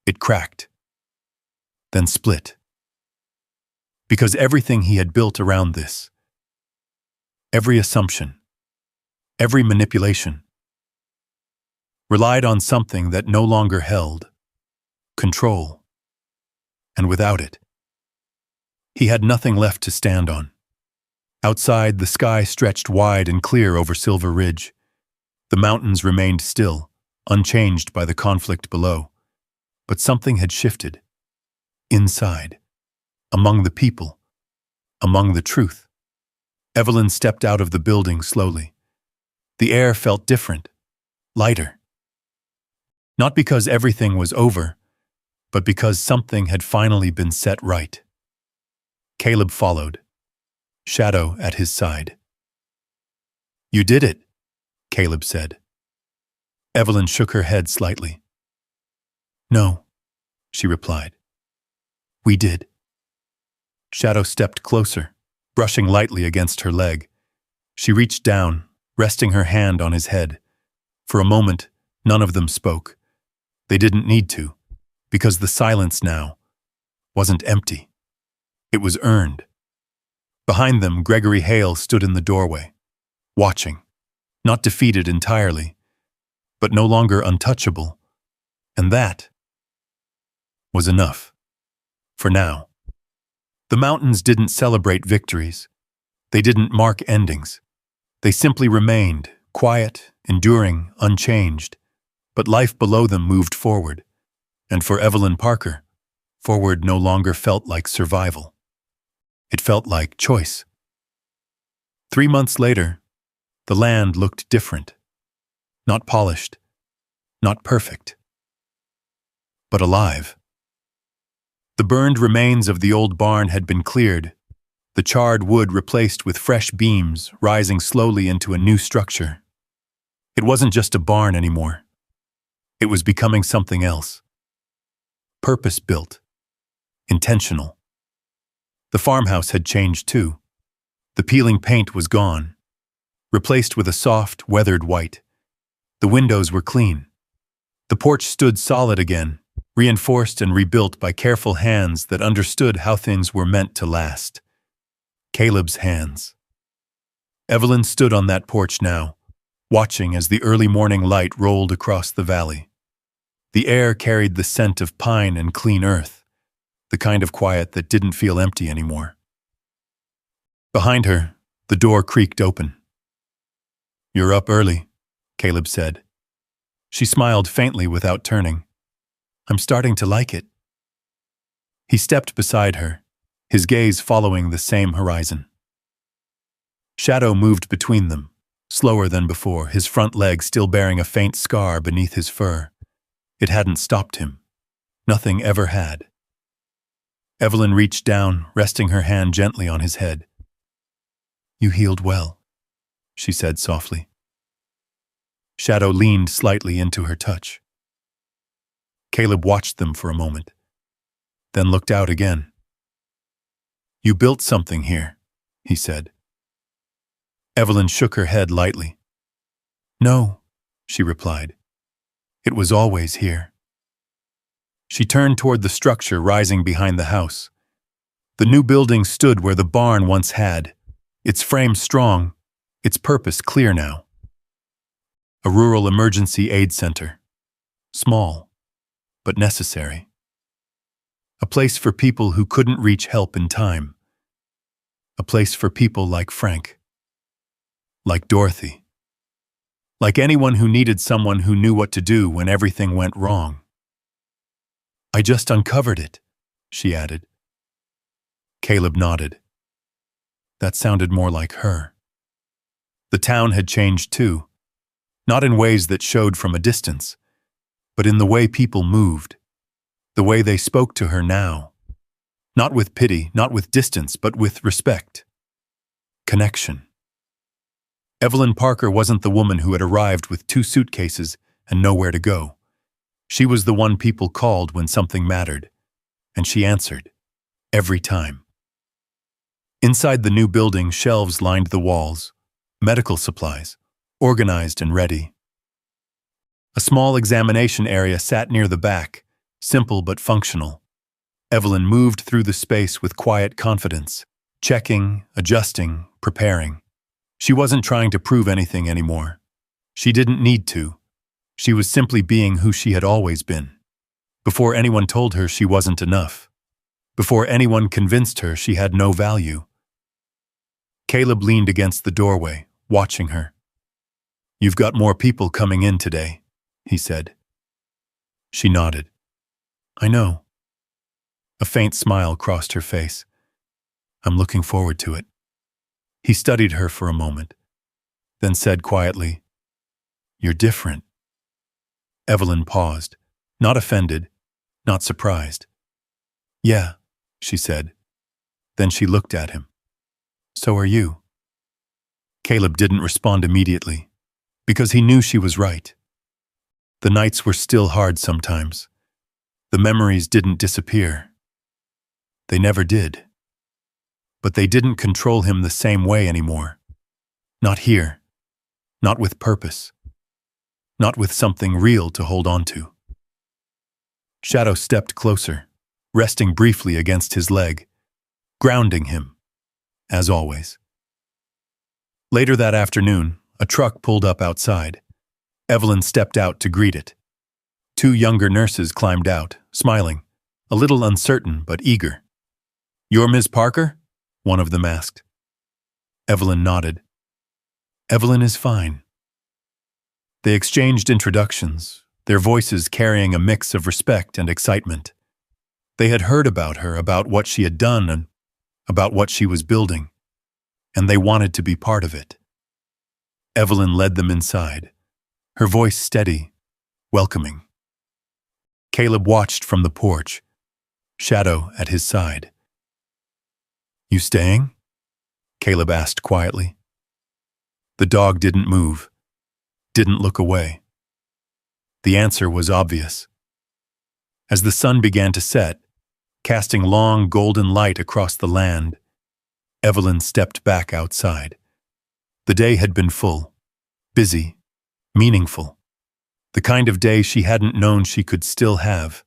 It cracked. Then split. Because everything he had built around this, every assumption, every manipulation, relied on something that no longer held control. And without it, he had nothing left to stand on. Outside, the sky stretched wide and clear over Silver Ridge. The mountains remained still, unchanged by the conflict below. But something had shifted. Inside, among the people, among the truth. Evelyn stepped out of the building slowly. The air felt different, lighter. Not because everything was over, but because something had finally been set right. Caleb followed, Shadow at his side. "You did it," Caleb said. Evelyn shook her head slightly. "No," she replied. "We did." Shadow stepped closer, brushing lightly against her leg. She reached down, resting her hand on his head. For a moment, none of them spoke. They didn't need to, because the silence now wasn't empty. It was earned. Behind them, Gregory Hale stood in the doorway, watching, not defeated entirely, but no longer untouchable. And that was enough. For now. The mountains didn't celebrate victories. They didn't mark endings. They simply remained, quiet, enduring, unchanged. But life below them moved forward. And for Evelyn Parker, forward no longer felt like survival. It felt like choice. 3 months later, the land looked different. Not polished, not perfect, but alive. The burned remains of the old barn had been cleared, the charred wood replaced with fresh beams rising slowly into a new structure. It wasn't just a barn anymore. It was becoming something else. Purpose-built, intentional. The farmhouse had changed too. The peeling paint was gone, replaced with a soft, weathered white. The windows were clean. The porch stood solid again, reinforced and rebuilt by careful hands that understood how things were meant to last. Caleb's hands. Evelyn stood on that porch now, watching as the early morning light rolled across the valley. The air carried the scent of pine and clean earth, the kind of quiet that didn't feel empty anymore. Behind her, the door creaked open. "You're up early," Caleb said. She smiled faintly without turning. "I'm starting to like it." He stepped beside her, his gaze following the same horizon. Shadow moved between them, slower than before, his front leg still bearing a faint scar beneath his fur. It hadn't stopped him. Nothing ever had. Evelyn reached down, resting her hand gently on his head. "You healed well," she said softly. Shadow leaned slightly into her touch. Caleb watched them for a moment, then looked out again. "You built something here," he said. Evelyn shook her head lightly. "No," she replied. "It was always here." She turned toward the structure rising behind the house. The new building stood where the barn once had, its frame strong, its purpose clear now. A rural emergency aid center. Small, but necessary. A place for people who couldn't reach help in time. A place for people like Frank. Like Dorothy. Like anyone who needed someone who knew what to do when everything went wrong. "I just uncovered it," she added. Caleb nodded. That sounded more like her. The town had changed too. Not in ways that showed from a distance, but in the way people moved, the way they spoke to her now. Not with pity, not with distance, but with respect. Connection. Evelyn Parker wasn't the woman who had arrived with 2 suitcases and nowhere to go. She was the one people called when something mattered, and she answered, every time. Inside the new building, shelves lined the walls, medical supplies, organized and ready. A small examination area sat near the back, simple but functional. Evelyn moved through the space with quiet confidence, checking, adjusting, preparing. She wasn't trying to prove anything anymore. She didn't need to. She was simply being who she had always been. Before anyone told her she wasn't enough. Before anyone convinced her she had no value. Caleb leaned against the doorway, watching her. "You've got more people coming in today," he said. She nodded. "I know." A faint smile crossed her face. "I'm looking forward to it." He studied her for a moment, then said quietly, "You're different." Evelyn paused, not offended, not surprised. "Yeah," she said. Then she looked at him. "So are you." Caleb didn't respond immediately, because he knew she was right. The nights were still hard sometimes. The memories didn't disappear. They never did. But they didn't control him the same way anymore. Not here. Not with purpose. Not with something real to hold on to. Shadow stepped closer, resting briefly against his leg, grounding him, as always. Later that afternoon, a truck pulled up outside. Evelyn stepped out to greet it. Two younger nurses climbed out, smiling, a little uncertain but eager. "You're Ms. Parker?" one of them asked. Evelyn nodded. "Evelyn is fine." They exchanged introductions, their voices carrying a mix of respect and excitement. They had heard about her, about what she had done, and about what she was building, and they wanted to be part of it. Evelyn led them inside, her voice steady, welcoming. Caleb watched from the porch, Shadow at his side. "You staying?" Caleb asked quietly. The dog didn't move, didn't look away. The answer was obvious. As the sun began to set, casting long golden light across the land, Evelyn stepped back outside. The day had been full, busy, meaningful. The kind of day she hadn't known she could still have.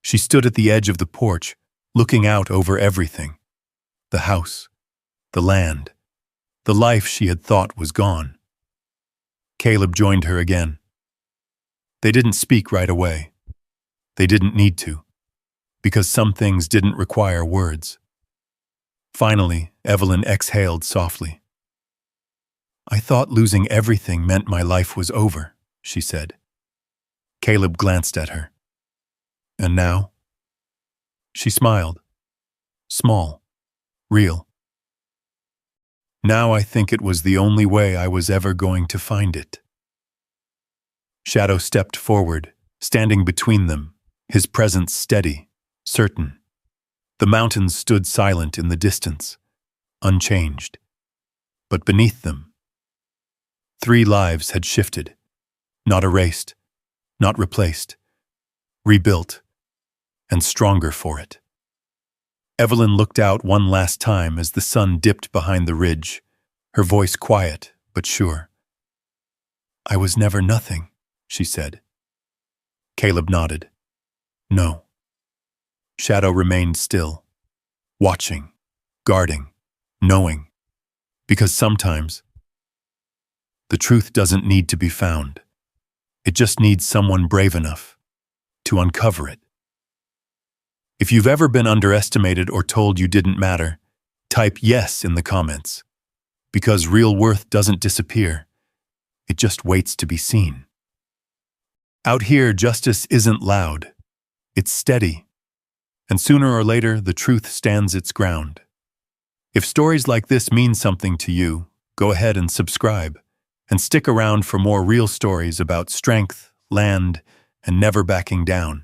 She stood at the edge of the porch, looking out over everything. The house, the land, the life she had thought was gone. Caleb joined her again. They didn't speak right away. They didn't need to, because some things didn't require words. Finally, Evelyn exhaled softly. "I thought losing everything meant my life was over," she said. Caleb glanced at her. "And now?" She smiled. Small. Real. "Now I think it was the only way I was ever going to find it." Shadow stepped forward, standing between them, his presence steady, certain. The mountains stood silent in the distance, unchanged. But beneath them, 3 lives had shifted, not erased, not replaced, rebuilt, and stronger for it. Evelyn looked out one last time as the sun dipped behind the ridge, her voice quiet but sure. "I was never nothing," she said. Caleb nodded. "No." Shadow remained still, watching, guarding, knowing, because sometimes the truth doesn't need to be found. It just needs someone brave enough to uncover it. If you've ever been underestimated or told you didn't matter, type yes in the comments, because real worth doesn't disappear. It just waits to be seen. Out here, justice isn't loud. It's steady. And sooner or later, the truth stands its ground. If stories like this mean something to you, go ahead and subscribe, and stick around for more real stories about strength, land, and never backing down.